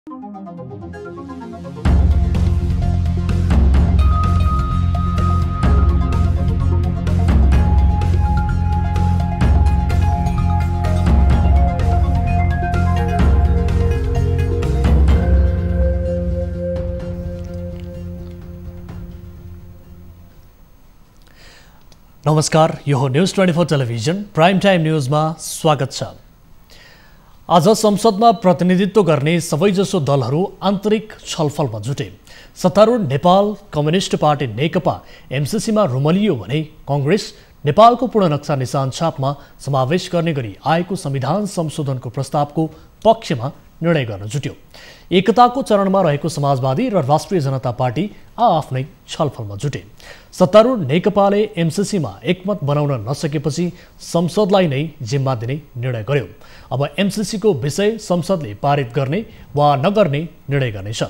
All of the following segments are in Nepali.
नमस्कार, यो हो न्यूज 24 टेलिभिजन प्राइम टाइम न्यूजमा स्वागत छ। आज संसदमा प्रतिनिधित्व गर्ने सबैजसो दलहरू आन्तरिक छलफलमा जुटे। सत्तारूढ नेपाल कम्युनिस्ट पार्टी नेकपा एमसीसीमा रुमलियो भने कांग्रेस नेपालको पूर्ण नक्सा निशान छापमा समावेश गर्ने गरी आएको संविधान संशोधनको प्रस्तावको पक्षमा निर्णय गर्न जुट्यो। एकताको चरणमा रहेको समाजवादी र राष्ट्रिय जनता पार्टी आफ्नै छलफलमा जुटे। सत्तारूढ नेकपाले एमसीसीमा एकमत बनाउन नसकेपछि संसदलाई नै जिम्मा दिने निर्णय गर्यो। अब एमसीसीको विषय संसदले पारित गर्ने वा नगर्ने निर्णय गर्नेछ।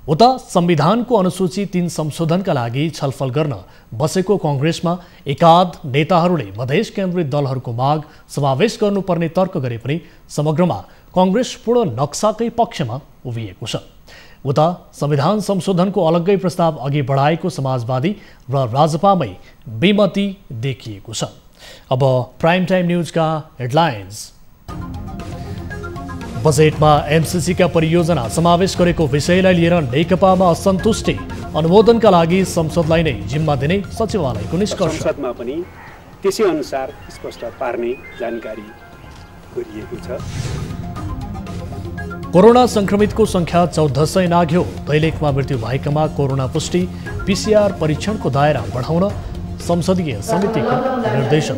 उता संविधानको अनुसूची 3 संशोधनका लागि छलफल गर्न बसेको कांग्रेसमा एकाध नेताहरूले मधेस केन्द्रित दलहरूको माग समावेश गर्नुपर्ने तर्क गरे पनि समग्रमा कांग्रेस पूर्ण नक्साकै पक्षमा उभिएको छ। उता संविधान संशोधनको अलग्गै प्रस्ताव अघि बढाएको समाजवादी र राजपामै बेमती देखिएको छ। अब प्राइम टाइम न्यूजका हेडलाइन्स। बजेटमा एमसीसीका परियोजना समावेश गरेको विषयलाई लिएर नेकपामा असन्तुष्टि, अनुमोदनका लागि संसदलाई नै जिम्मा दिने सचिवालयको निष्कर्ष। संसदमा पनि त्यसै अनुसार स्पष्ट पार्ने जानकारी गरिएको छ। कोरोना संक्रमितको संख्या 1400 नाघ्यो। दैलेखमा मृत्यु भएकामा कोरोना पुष्टि, पीसीआर परीक्षणको दायरा बढाउन संसदीय समितिको निर्देशन।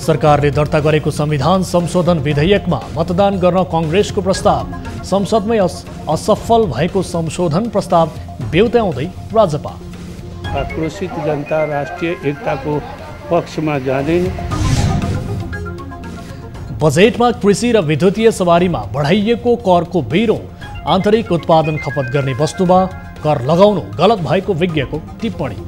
सरकारले दर्ता गरेको संविधान संशोधन विधेयकमा मतदान गर्न कांग्रेसको प्रस्ताव। संसदमै असफल भएको संशोधन प्रस्ताव बेउत्याउँदै राजपा। आक्रोशित जनता राष्ट्रिय एकताको पक्षमा जाँदैन। बजेटमा कृषि र विद्युतीय सवारीमा बढाइएको करको बेरो। आन्तरिक उत्पादन खपत गर्ने वस्तुमा कर लगाउनु गलत भएको विज्ञको टिप्पणी।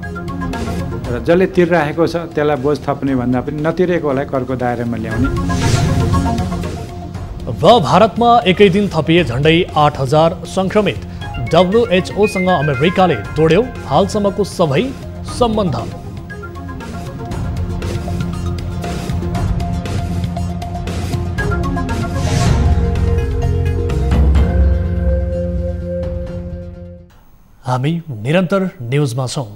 र जसले तिरिरहेको छ त्यसलाई बोझ थप्ने भन्दा पनि नतिरेकोलाई करको दायरामा ल्याउने। र भारतमा एकै दिन थपिए झण्डै 8000 संक्रमित। WHO सँग अमेरिकाले तोड्यो हालसम्मको सबै सम्बन्ध। हामी निरन्तर न्यूजमा छौं।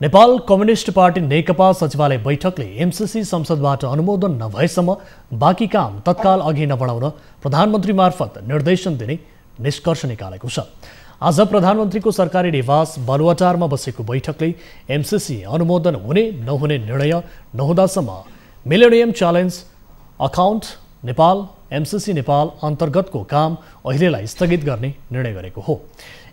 नेपाल कम्युनिस्ट पार्टी नेकपा सचिवालय बैठकले एमसीसी संसदबाट अनुमोदन नभएसम्म बाँकी काम तत्काल अघि नबढाउन प्रधानमन्त्री मार्फत निर्देशन दिने निष्कर्ष निकालेको छ। आज प्रधानमन्त्रीको सरकारी निवास बालुवाटारमा बसेको बैठकले एमसीसी अनुमोदन हुने नहुने निर्णय नहुँदासम्म millennium challenge account Nepal MCC Nepal अन्तर्गतको काम अहिलेलाई स्थगित गर्ने निर्णय गरेको हो।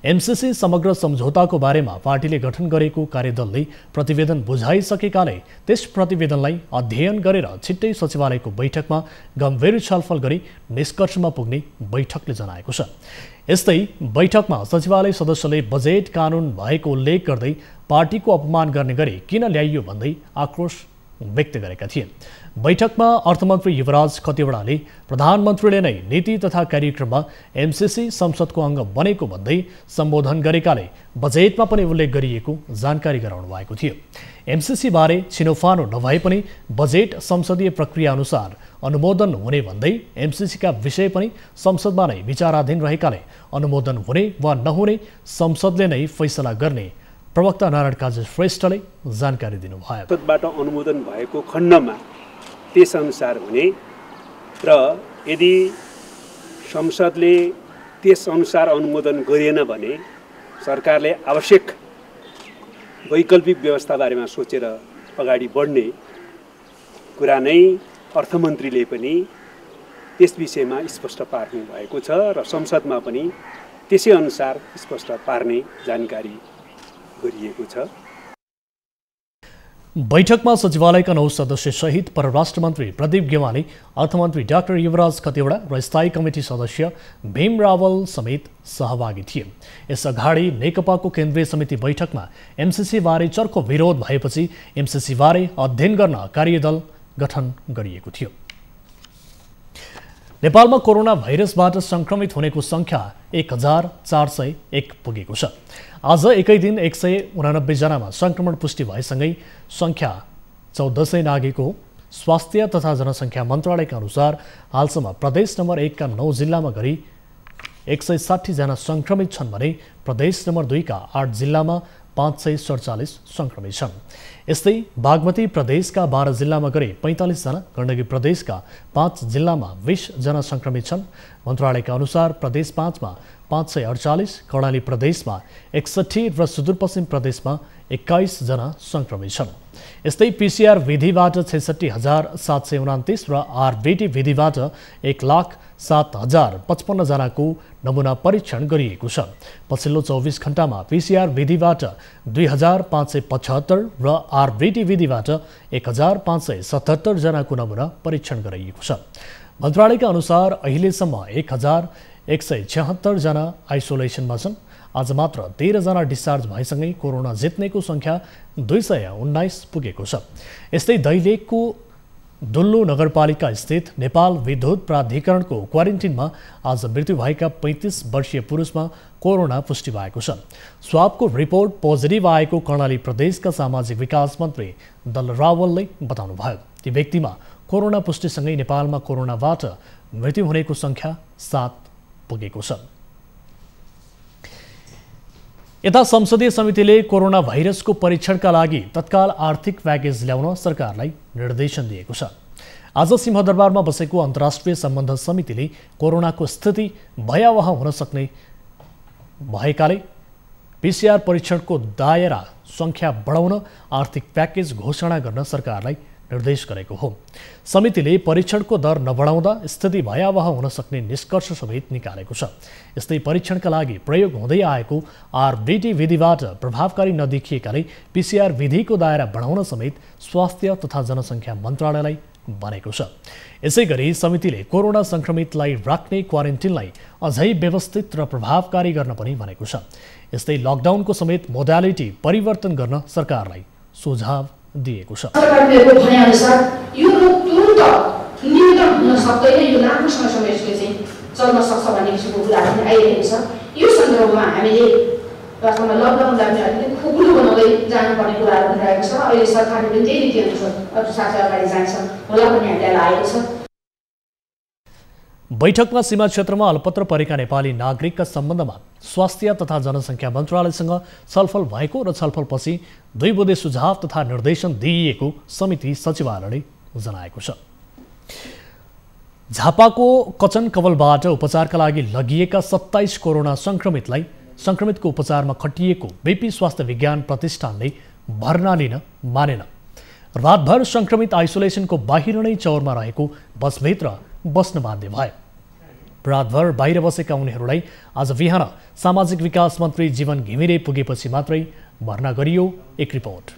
एमसीसी समग्र सम्झौताको बारेमा पार्टीले गठन गरेको कार्यदलले प्रतिवेदन बुझाइसकेकाले त्यस प्रतिवेदनलाई अध्ययन गरेर छिट्टै सचिवालयको बैठकमा गम्भीर छलफल गरी निष्कर्षमा पुग्ने बैठकले जनाएको छ। यस्तै बैठकमा सचिवालय सदस्यले बजेट कानुन भएको उल्लेख गर्दै पार्टीको अपमान गर्ने गरी किन ल्याइयो भन्दै आक्रोश व्यक्त गरेका थिए। बैठकमा अर्थमन्त्री युवराज खतिवड़ाले प्रधानमन्त्रीले नै नीति तथा कार्यक्रममा एमसीसी संसदको अङ्ग बनेको भन्दै सम्बोधन गरेकाले बजेटमा पनि उल्लेख गरिएको जानकारी गराउनु भएको थियो। एमसीसी बारे छिनोफानो नभए पनि बजेट संसदीय प्रक्रिया अनुसार अनुमोदन हुने भन्दै एमसीसीका विषय पनि संसदमा नै विचाराधीन रहेकाले अनुमोदन हुने वा नहुने संसदले नै फैसला गर्ने प्रवक्ता नारायण काजी श्रेष्ठले जानकारी दिनुभयो। संसदबाट अनुमोदन भएको खण्डमा त्यसअनुसार हुने र यदि संसदले त्यसअनुसार अनुमोदन गरिएन भने सरकारले आवश्यक वैकल्पिक व्यवस्थाबारेमा सोचेर अगाडि बढ्ने कुरा नै अर्थमन्त्रीले पनि त्यस विषयमा स्पष्ट पार्नु भएको छ र संसदमा पनि त्यसै अनुसार स्पष्ट पार्ने जानकारी गरिएको छ। बैठकमा सचिवालयका 9 सदस्य सहित परराष्ट्र मन्त्री प्रदीप गेवाली, अर्थमन्त्री डाक्टर युवराज खतिवडा र स्थायी कमिटी सदस्य भीम रावल समेत सहभागी थिए। यसअगाडि नेकपाको केन्द्रीय समिति बैठकमा एमसीसी बारे चर्को विरोध भएपछि एमसीसी बारे अध्ययन गर्न कार्यदल गठन गरिएको थियो। नेपालमा कोरोना भाइरसबाट संक्रमित हुनेको संख्या 1401 पुगेको छ। आज एकै दिन 189 जनामा संक्रमण पुष्टि भएसँगै संख्या 1400 नागेको हो। स्वास्थ्य तथा जनसङ्ख्या मन्त्रालयका अनुसार हालसम्म प्रदेश नम्बर 1 का 9 जिल्लामा गरी 160 जना संक्रमित छन् भने प्रदेश नम्बर 2 का 8 जिल्लामा 547 संक्रमित छन्। यस्तै बागमती प्रदेशका 12 जिल्लामा गरी 45 जना, गण्डकी प्रदेशका 5 जिल्लामा 20 जना संक्रमित छन्। मन्त्रालयका अनुसार प्रदेश 5 मा 548, कर्णाली प्रदेशमा 61 र सुदूरपश्चिम प्रदेशमा 21 जना संक्रमित छन्। यस्तै पीसीआर विधिबाट 66,729 र आरबीटी विधिबाट 1,07,055 जनाको नमुना परीक्षण गरिएको छ। पछिल्लो 24 घण्टामा पीसीआर विधिबाट 2,575 र आरबीटी विधिबाट 1,577 जनाको नमुना परीक्षण गरिएको छ। मन्त्रालयका अनुसार अहिलेसम्म 1,176 जना आइसोलेसनमा छन्। आज मात्र 13 जना डिस्चार्ज भएसँगै कोरोना जित्नेको संख्या 219 पुगेको छ। यस्तै दैलेखको दुल्लु नगरपालिका स्थित नेपाल विद्युत प्राधिकरणको क्वारेन्टिनमा आज मृत्यु भएका 35 वर्षीय पुरुषमा कोरोना पुष्टि भएको छ। स्वाबको रिपोर्ट पोजिटिभ आएको कर्णाली प्रदेशका सामाजिक विकास मन्त्री दल रावलले बताउनुभयो। ती व्यक्तिमा कोरोना पुष्टिसँगै नेपालमा कोरोनाबाट मृत्यु हुनेको संख्या 7 पुगेको छ। यता संसदीय समितिले कोरोना भाइरसको परीक्षणका लागि तत्काल आर्थिक प्याकेज ल्याउन सरकारलाई निर्देशन दिएको छ। आज सिंहदरबारमा बसेको अन्तर्राष्ट्रिय सम्बन्ध समितिले कोरोनाको स्थिति भयावह हुन सक्ने भएकाले पीसीआर परीक्षणको दायरा संख्या बढाउन आर्थिक प्याकेज घोषणा गर्न सरकारलाई निर्देश गरेको हो। समितिले परीक्षणको दर नबढाउँदा स्थिति भयावह हुन सक्ने निष्कर्ष समेत निकालेको छ। यस्तै परीक्षणका लागि प्रयोग हुँदै आएको आरबीटी विधिबाट प्रभावकारी नदेखिएकाले पीसीआर विधिको दायरा बढाउन समेत स्वास्थ्य तथा जनसङ्ख्या मन्त्रालयलाई भनेको छ। यसैगरी समितिले कोरोना संक्रमितलाई राख्ने क्वारेन्टिनलाई अझै व्यवस्थित र प्रभावकारी गर्न पनि भनेको छ। यस्तै लकडाउनको समेत मोडालिटी परिवर्तन गर्न सरकारलाई सुझाव दिएको छ। सरकारको भनाइअनुसार यो रोग तुरुन्त न्यूनतम हुन सक्दैन, यो लामो समयसम्म चाहिँ चल्न सक्छ भन्ने किसिमको कुराहरू पनि आइरहेको छ। यो सन्दर्भमा हामीले वास्तवमा लकडाउनलाई पनि अलिकति खुकुलो बनाउँदै जानुपर्ने कुराहरू पनि रहेको छ। अहिले सरकारले पनि त्यही नीतिअनुसार साथै अगाडि जान्छ होला भन्ने हामीलाई लागेको छ। बैठकमा सीमा क्षेत्रमा अल्पत्र परेका नेपाली नागरिकका सम्बन्धमा स्वास्थ्य तथा जनसङ्ख्या मन्त्रालयसँग छलफल भएको र छलफलपछि 2 बुँदे सुझाव तथा निर्देशन दिइएको समिति सचिवालयले जनाएको छ। झापाको कचन कवलबाट उपचारका लागि लगिएका 27 कोरोना संक्रमितको उपचारमा खटिएको बीपी स्वास्थ्य विज्ञान प्रतिष्ठानले भर्ना लिन मानेन। रातभर संक्रमित आइसोलेसनको बाहिर नै चौरमा रहेको बसभित्र बस्न बाध्य भए। रातभर बाहिर बसेका उनीहरूलाई आज बिहान सामाजिक विकास मन्त्री जीवन घिमिरे पुगेपछि मात्रै भर्ना गरियो। एक रिपोर्ट।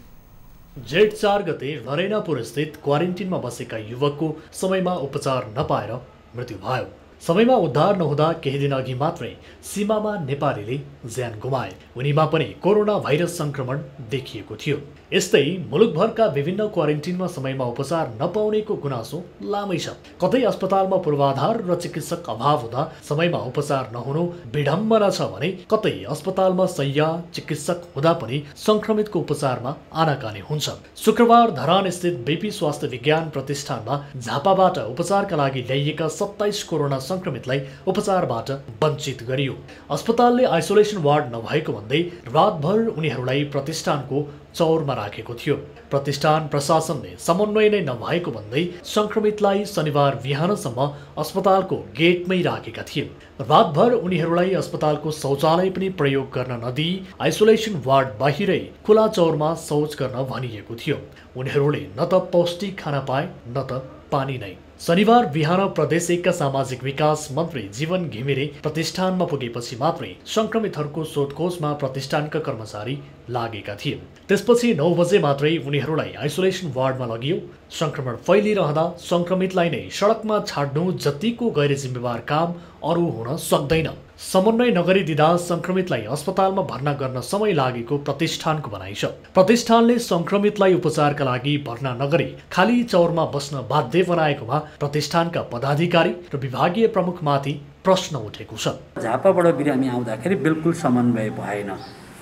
जेठ 4 गते नरेनापुर स्थित क्वारेन्टिनमा बसेका युवकको समयमा उपचार नपाएर मृत्यु भयो। समयमा उद्धार नहुँदा केही दिन अघि मात्रै सीमामा नेपालीले ज्यान गुमाए। उनीमा पनि कोरोना भाइरस संक्रमण देखिएको थियो। यस्तै मुलुकभरका विभिन्न क्वारेन्टिनमा समयमा उपचार नपाउनेको गुनासो लामै छ। कतै अस्पतालमा पूर्वाधार र चिकित्सक अभाव हुँदा समयमा उपचार नहुनु विडम्बना छ भने कतै अस्पतालमा शय्या चिकित्सक हुँदा पनि संक्रमितको उपचारमा आनाकानी हुन्छ। शुक्रबार धरान स्थित बीपी स्वास्थ्य विज्ञान प्रतिष्ठानमा झापाबाट उपचारका लागि ल्याइएका 27 कोरोना संक्रमितलाई उपचारबाट वञ्चित गरियो। अस्पतालले आइसोलेसन वार्ड नभएको भन्दै रातभर उनीहरूलाई प्रतिष्ठानको चौरमा राखेको थियो। प्रतिष्ठान प्रशासनले समन्वय नै नभएको भन्दै संक्रमितलाई शनिबार बिहानसम्म अस्पतालको गेटमै राखेका थिए। रातभर उनीहरूलाई अस्पतालको शौचालय पनि प्रयोग गर्न नदिई आइसोलेसन वार्ड बाहिरै खुला चौरमा शौच गर्न भनिएको थियो। उनीहरूले न त पौष्टिक खाना पाए न त पानी नै। शनिबार बिहान प्रदेश 1 का सामाजिक विकास मन्त्री जीवन घिमिरे प्रतिष्ठानमा पुगेपछि मात्रै संक्रमितहरूको सोधखोजमा प्रतिष्ठानका कर्मचारी लागेका थिए। त्यसपछि 9 बजे मात्रै उनीहरूलाई आइसोलेसन वार्डमा लगियो। संक्रमण फैलिरहँदा संक्रमितलाई नै सडकमा छाड्नु जतिको गैर जिम्मेवार काम अरू हुन सक्दैन। समन्वय नगरिदिँदा संक्रमितलाई अस्पतालमा भर्ना गर्न समय लागेको प्रतिष्ठानको भनाइ छ। प्रतिष्ठानले संक्रमितलाई उपचारका लागि भर्ना नगरी खाली चौरमा बस्न बाध्य बनाएकोमा प्रतिष्ठानका पदाधिकारी र विभागीय प्रमुखमाथि प्रश्न उठेको छ। झापाबाट बिरामी आउँदाखेरि बिल्कुल समन्वय भएन।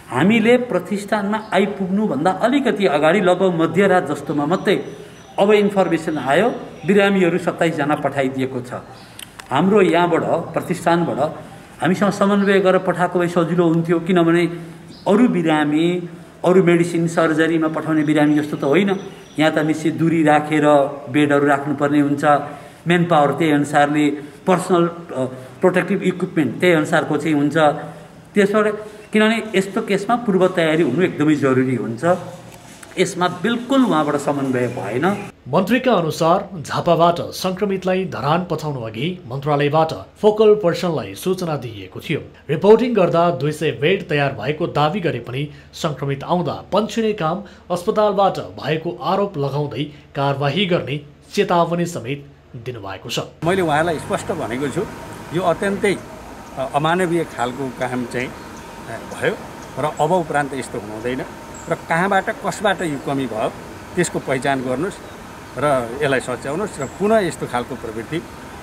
हामीले प्रतिष्ठानमा आइपुग्नुभन्दा अलिकति अगाडि लगभग मध्यरात जस्तोमा मात्रै अब इन्फर्मेसन आयो बिरामीहरू 27 जना पठाइदिएको छ। हाम्रो यहाँबाट प्रतिष्ठानबाट हामीसँग समन्वय गरेर पठाएको भए सजिलो हुन्थ्यो, किनभने अरू बिरामी अरू मेडिसिन सर्जरीमा पठाउने बिरामी जस्तो त होइन। यहाँ त निश्चित दूरी राखेर बेडहरू राख्नुपर्ने हुन्छ, मेन पावर त्यही अनुसारले, पर्सनल प्रोटेक्टिभ इक्विपमेन्ट त्यही अनुसारको चाहिँ हुन्छ। त्यसबाट किनभने यस्तो केसमा पूर्व तयारी हुनु एकदमै जरुरी हुन्छ। यसमा बिल्कुल उहाँबाट समन्वय भएन। मन्त्रीका अनुसार झापाबाट संक्रमितलाई धरान पठाउनु अघि मन्त्रालयबाट फोकल पर्सनलाई सूचना दिइएको थियो। रिपोर्टिङ गर्दा 200 बेड तयार भएको दावी गरे पनि संक्रमित आउँदा पन्छिने काम अस्पतालबाट भएको आरोप लगाउँदै कारबाही गर्ने चेतावनी समेत दिनुभएको छ। मैले उहाँलाई स्पष्ट भनेको छु, यो अत्यन्तै अमानवीय खालको काम चाहिँ भयो र अब उपरान्त यस्तो हुँदैन र कहाँबाट कसबाट यो कमी भयो त्यसको पहिचान गर्नुहोस् र यसलाई सच्याउनुहोस् र पुनः यस्तो खालको प्रवृत्ति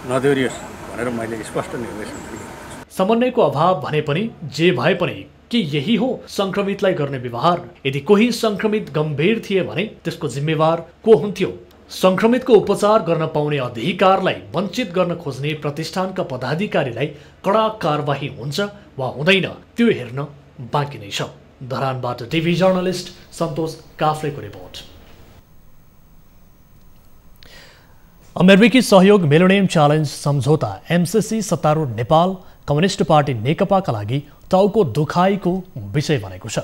नदोहोरियोस् भनेर मैले स्पष्ट निर्देशन दिएको छु। समन्वयको अभाव भने पनि जे भए पनि के यही हो संक्रमितलाई गर्ने व्यवहार? यदि कोही संक्रमित गम्भीर थिए भने त्यसको जिम्मेवार को हुन्थ्यो? संक्रमितको उपचार गर्न पाउने अधिकारलाई वञ्चित गर्न खोज्ने प्रतिष्ठानका पदाधिकारीलाई कडा कारबाही हुन्छ वा हुँदैन त्यो हेर्न बाँकी नै छ। धरानबाट टिभी जर्नलिस्ट सन्तोष काफ्लेको रिपोर्ट। अमेरिकी सहयोग मिलेनियम च्यालेन्ज सम्झौता एमसीसी सत्तारूढ नेपाल कम्युनिस्ट पार्टी नेकपाका लागि टाउको दुखाइको विषय बनेको छ।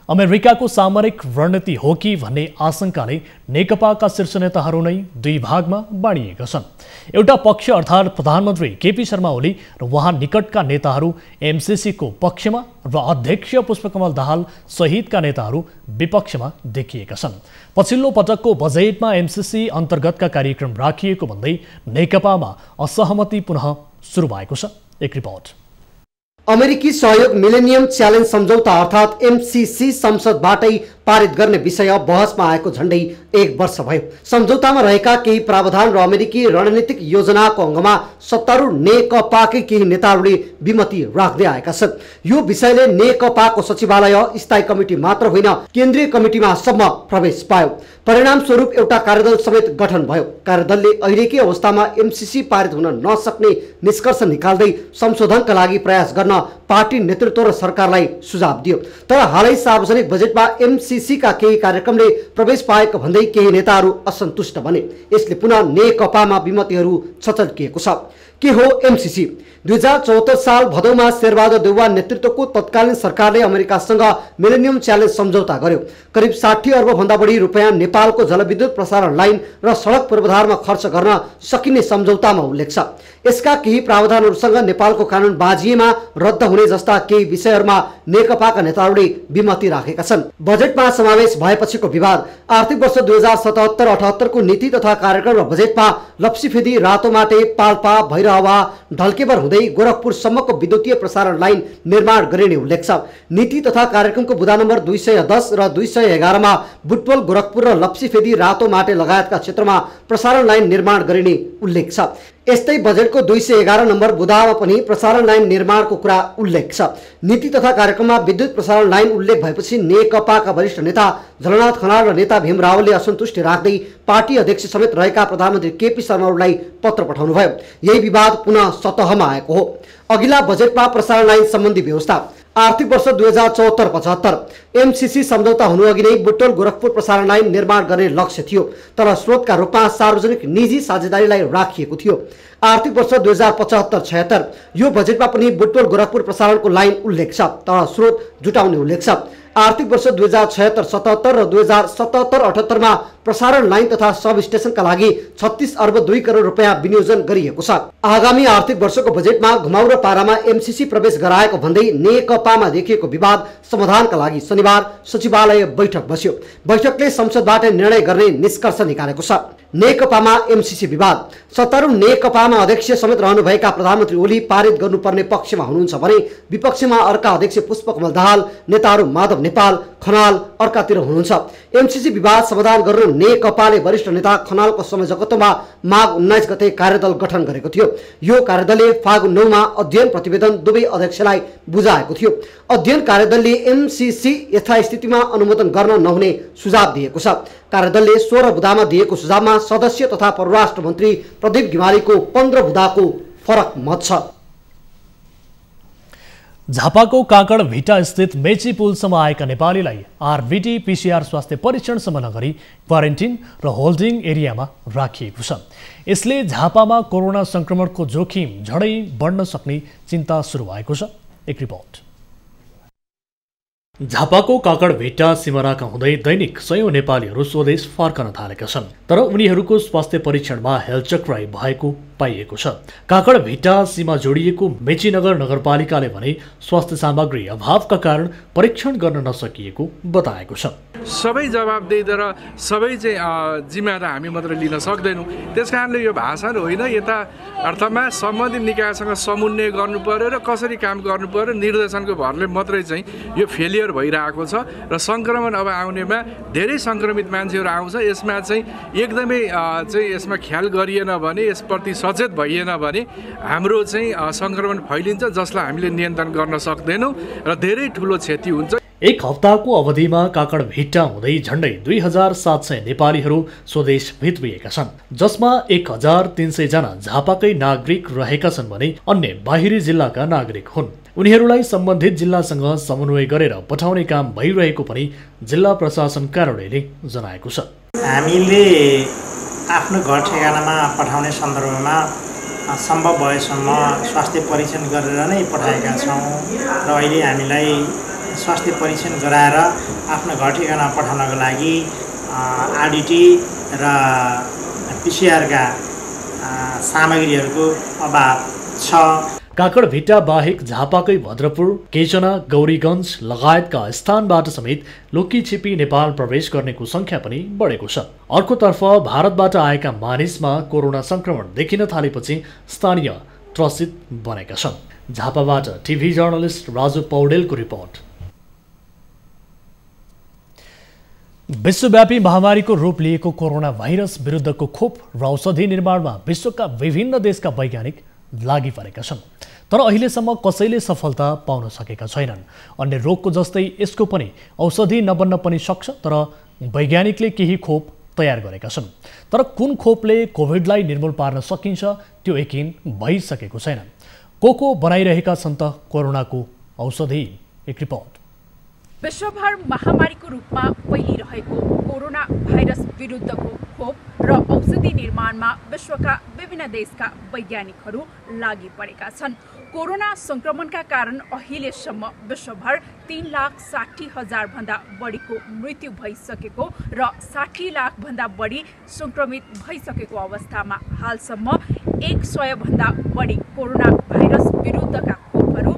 अमेरिकाको सामरिक रणनीति हो कि भन्ने आशंकाले नेकपाका शीर्ष नेताहरू नै दुई भागमा बाँडिएका छन्। एउटा पक्ष अर्थात् प्रधानमन्त्री केपी शर्मा ओली र उहाँ निकटका नेताहरू एमसीसीको पक्षमा र अध्यक्ष पुष्पकमल दाहाल सहितका नेताहरू विपक्षमा देखिएका छन्। पछिल्लो पटकको बजेटमा एमसीसी अन्तर्गतका कार्यक्रम राखिएको भन्दै नेकपामा असहमति पुनः सुरु भएको छ। एक रिपोर्ट। अमेरिकी सहयोग मिलेनियम च्यालेन्ज सम्झौता अर्थात् एमसीसी संसदबाटै पारित गर्ने विषय बहसमा आएको झण्डै 1 वर्ष भयो। सम्झौतामा रहेका केही प्रावधान र अमेरिकी रणनीतिक योजनाको अङ्गमा सत्तारूढ नेकपाकै केही नेताहरूले विमति राख्दै आएका छन्। यो विषयले नेकपाको सचिवालय स्थायी कमिटी मात्र होइन केन्द्रीय कमिटीमा सम्म प्रवेश पायो। परिणामस्वरूप एउटा कार्यदल समेत गठन भयो। कार्यदलले अहिलेकै अवस्थामा एमसीसी पारित हुन नसक्ने निष्कर्ष निकाल्दै संशोधनका लागि प्रयास गर्न पार्टी नेतृत्व र सरकारलाई सुझाव दियो। तर हालै सार्वजनिक बजेटमा एमसीसीका केही कार्यक्रमले प्रवेश पाएको भन्दै केही नेताहरू असन्तुष्ट बने। यसले पुनः नेकपामा विमतिहरू छचल्किएको छ। के हो एमसीसी? 2074 साल भदौमा शेरबहादुर देउवा नेतृत्वको तत्कालीन सरकारले अमेरिकासँग मिलेनियम च्यालेन्ज सम्झौता गर्यो। करिब 60 अर्ब भन्दा बढी रुपैयाँ नेपालको जलविद्युत प्रसारण लाइन र सडक पूर्वाधारमा खर्च गर्न सकिने सम्झौतामा उल्लेख छ। यसका केही प्रावधानहरूसँग नेपालको कानुन बाजिएमा रद्द हुने जस्ता केही विषयहरूमा नेकपाका नेताहरूले विमति राखेका छन्। बजेटमा समावेश भएपछिको विवाद आर्थिक वर्ष 2077-78 को नीति तथा कार्यक्रम र बजेटमा लप्सीफेदी रातोमाटे पाल्पा भैरहवा ढल्केबर हुँदै गोरखपुरसम्मको विद्युतीय प्रसारण लाइन निर्माण गरिने उल्लेख छ। नीति तथा कार्यक्रमको बुँदा नम्बर 210 र 211 मा बुटवल गोरखपुर र लप्सीफेदी रातोमाटे लगायतका क्षेत्रमा प्रसारण लाइन निर्माण गरिने उल्लेख छ। यस्तै बजेटको 211 नम्बर बुँदामा पनि प्रसारण लाइन निर्माणको कुरा उल्लेख छ। नीति तथा कार्यक्रममा विद्युत प्रसारण लाइन उल्लेख भएपछि नेकपाका वरिष्ठ नेता झलनाथ खनाल र नेता भीम रावलले असन्तुष्टि राख्दै पार्टी अध्यक्ष समेत रहेका प्रधानमन्त्री केपी शर्मा ओलीलाई पत्र पठाउनुभयो। यही विवाद पुनः सतहमा आएको हो। अघिल्ला बजेटमा प्रसारण लाइन सम्बन्धी व्यवस्था आर्थिक वर्ष 2074-75 एमसीसी सम्झौता हुनुअघि नै बुटवल गोरखपुर प्रसारण लाइन निर्माण गर्ने लक्ष्य थियो, तर स्रोतका रूपमा सार्वजनिक निजी साझेदारीलाई राखिएको थियो। आर्थिक वर्ष 2075-76 यो बजेटमा पनि बुटवल गोरखपुर प्रसारणको लाइन उल्लेख छ, तर स्रोत जुटाउने उल्लेख छ। आर्थिक वर्ष 2076-77 र 2077-78 प्रसारण लाइन तथा सब स्टेशनका लागि 36 अर्ब 2 करोड रुपियाँ विनियोजन गरिएको छ। आगामी आर्थिक वर्षको बजेटमा घुमाउरो पारामा एमसीसी प्रवेश गराएको भन्दै नेकपामा देखिएको विवाद समाधानका लागि शनिबार सचिवालय बैठक बस्यो। बैठकले संसदबाट निर्णय गर्ने निष्कर्ष निकालेको छ। नेकपामा एमसीसी विवाद। सत्तारूढ नेकपामा अध्यक्ष समेत रहनुभएका प्रधानमन्त्री ओली पारित गर्नुपर्ने पक्षमा हुनुहुन्छ भने विपक्षमा अर्का अध्यक्ष पुष्पकमल दाहाल, नेताहरू माधव नेपाल, खनाल अर्कातिर हुनुहुन्छ। एमसीसी विवाद समाधान गर्नु नेकपाले वरिष्ठ नेता खनालको संयोजकत्वमा माघ 19 गते कार्यदल गठन गरेको थियो। यो कार्यदलले फागुन 9 मा अध्ययन प्रतिवेदन दुवै अध्यक्षलाई बुझाएको थियो। अध्ययन कार्यदलले एमसीसी यथास्थितिमा अनुमोदन गर्न नहुने सुझाव दिएको छ। कार्यदलले 16 बुँदामा दिएको सुझावमा सदस्य तथा परराष्ट्र मन्त्री प्रदीप गिमालीको 15 बुँदाको फरक मत छ। झापाको काकड भिटा स्थित मेची पुलसम्म आएका नेपालीलाई आरबीटी पीसीआर स्वास्थ्य परीक्षणसम्म नगरी क्वारेन्टिन र होल्डिङ एरियामा राखिएको छ। यसले झापामा कोरोना संक्रमणको जोखिम झडै बढ्न सक्ने चिन्ता सुरु भएको छ। एक रिपोर्ट। झापाको काकड भिट्टा सिमराका हुँदै दैनिक सयौं नेपालीहरू स्वदेश फर्कन थालेका छन्, तर उनीहरूको स्वास्थ्य परीक्षणमा हेलचक्राइ भएको पाइएको छ। काकड भिट्टा सीमा जोडिएको मेचीनगर नगरपालिकाले भने स्वास्थ्य सामग्री अभावका कारण परीक्षण गर्न नसकिएको बताएको छ। सबै जवाबदेही र सबै चाहिँ जिम्मेवारी हामी मात्र लिन सक्दैनौँ। त्यसकारणले यो भाषण होइन, यता अर्थमा सम्बन्धित निकायसँग समन्वय गर्नु पर्यो र कसरी काम गर्नु पर्यो निर्देशनको भरले मात्रै चाहिँ यो फेलियर भइरहेको छ। र सङ्क्रमण अब आउनेमा धेरै सङ्क्रमित मान्छेहरू आउँछ। यसमा चाहिँ एकदमै चाहिँ यसमा ख्याल गरिएन भने, यसप्रति सचेत भइएन भने हाम्रो चाहिँ सङ्क्रमण फैलिन्छ, जसलाई हामीले नियन्त्रण गर्न सक्दैनौँ र धेरै ठुलो क्षति हुन्छ। एक हप्ताको अवधिमा काकड भिट्टा हुँदै झण्डै 2700 नेपालीहरू स्वदेश भित्रिएका छन्, जसमा 1300 जना झापाकै नागरिक रहेका छन् भने अन्य बाहिरी जिल्लाका नागरिक हुन्। उनीहरूलाई सम्बन्धित जिल्लासँग समन्वय गरेर पठाउने काम भइरहेको पनि जिल्ला प्रशासन कार्यालयले जनाएको छ। हामीले आफ्नो घर ठेगानामा पठाउने सन्दर्भमा सम्भव भएसम्म स्वास्थ्य परीक्षण गरेर नै पठाएका छौँ र अहिले हामीलाई स्वास्थ्य परीक्षण गराएर आफ्नो घर ठेगाना पठाउनको लागि आरडीटी र पीसीआरका सामग्रीहरूको अभाव छ। काकड भिट्टा बाहेक झापाकै भद्रपुर, केचना, गौरीगञ्ज लगायतका स्थानबाट समेत लुकी छिपी नेपाल प्रवेश गर्नेको संख्या पनि बढेको छ। अर्कोतर्फ भारतबाट आएका मानिसमा कोरोना संक्रमण देखिन थालेपछि स्थानीय त्रसित बनेका छन्। झापाबाट टिभी जर्नलिस्ट राजु पौडेलको रिपोर्ट। विश्वव्यापी महामारीको रूप लिएको कोरोना भाइरस विरुद्धको खोप र औषधि निर्माणमा विश्वका विभिन्न देशका वैज्ञानिक लागि परेका छन्, तर अहिलेसम्म कसैले सफलता पाउन सकेका छैनन्। अन्य रोगको जस्तै यसको पनि औषधि नबन्न पनि सक्छ, तर वैज्ञानिकले केही खोप तयार गरेका छन्। तर कुन खोपले कोभिडलाई निर्मूल पार्न सकिन्छ त्यो यकिन भइसकेको छैन। को बनाइरहेका छन् त कोरोनाको औषधि? एक रिपोर्ट। विश्वभर महामारीको रूपमा फैलिरहेको कोरोना भाइरस विरुद्धको खोप र औषधि निर्माणमा विश्वका विभिन्न देशका वैज्ञानिकहरू लागि परेका छन्। कोरोना संक्रमणका कारण अहिलेसम्म विश्वभर 3,60,000 भन्दा बढीको मृत्यु भइसकेको र 60 लाख भन्दा बढी संक्रमित भइसकेको अवस्थामा हालसम्म 100 भन्दा बढी कोरोना भाइरस विरुद्धका खोपहरू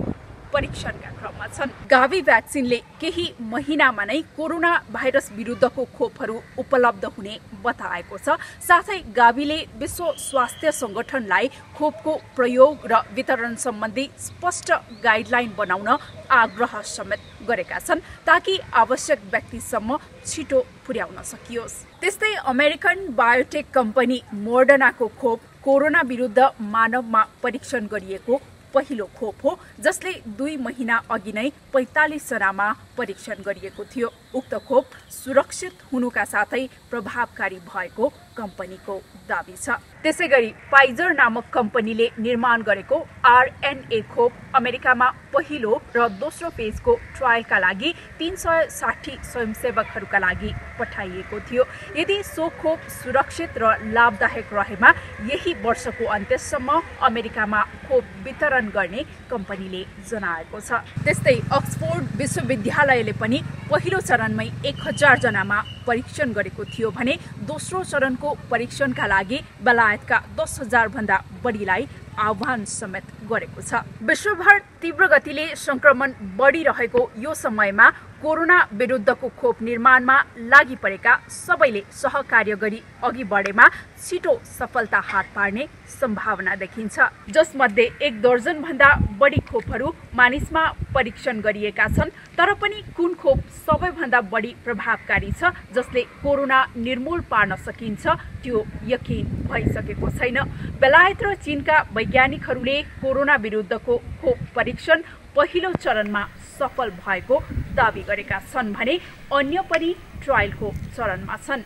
परीक्षणका क्रममा छन्। गावी भ्याक्सिनले केही महिनामा नै कोरोना भाइरस विरुद्धको खोपहरू उपलब्ध हुने बताएको छ। साथै गावीले विश्व स्वास्थ्य संगठनलाई खोपको प्रयोग र वितरण सम्बन्धी स्पष्ट गाइडलाइन बनाउन आग्रह समेत गरेका छन्, ताकि आवश्यक व्यक्तिसम्म छिटो पुर्याउन सकियोस्। त्यस्तै अमेरिकन बायोटेक कम्पनी मोडर्नाको खोप कोरोना विरुद्ध मानवमा परीक्षण गरिएको पहिलो खोप हो, जसले 2 महिना अघि नै 45 जनामा परीक्षण गरिएको थियो। उक्त खोप सुरक्षित हुनुका साथै प्रभावकारी भएको कम्पनीको दाबी छ। त्यसैगरी फाइजर नामक कम्पनीले निर्माण गरेको RNA खोप अमेरिकामा पहिलो र दोस्रो फेजको ट्रायलका लागि 360 स्वयंसेवकहरूका लागि पठाइएको थियो। यदि सो खोप सुरक्षित र लाभदायक रहेमा यही वर्षको अन्त्यसम्म अमेरिकामा खोप वितरण गर्ने कम्पनीले जनाएको छ। त्यस्तै अक्सफोर्ड विश्वविद्यालयले पनि पहिलो चरणमै 1000 जनामा परीक्षण गरेको थियो भने दोस्रो चरणको परीक्षणका लागि बेलायतका 10,000 भन्दा बढीलाई आह्वान समेत गरेको छ। विश्वभर तीव्र गतिले संक्रमण बढिरहेको यो समयमा कोरोना विरुद्धको खोप निर्माणमा लागि परेका सबैले सहकार्य गरी अघि बढेमा छिटो सफलता हात पार्ने सम्भावना देखिन्छ। जसमध्ये 1 दर्जन भन्दा बढी खोपहरू मानिसमा परीक्षण गरिएका छन्, तर पनि कुन खोप सबैभन्दा बढी प्रभावकारी छ जसले कोरोना निर्मूल पार्न सकिन्छ त्यो यकिन भइसकेको छैन। बेलायत र चीनका वैज्ञानिकहरूले कोरोना विरुद्धको खोप परीक्षण पहिलो चरणमा सफल भएको दावी गरेका छन् भने अन्य पनि ट्रायलको चरणमा छन्।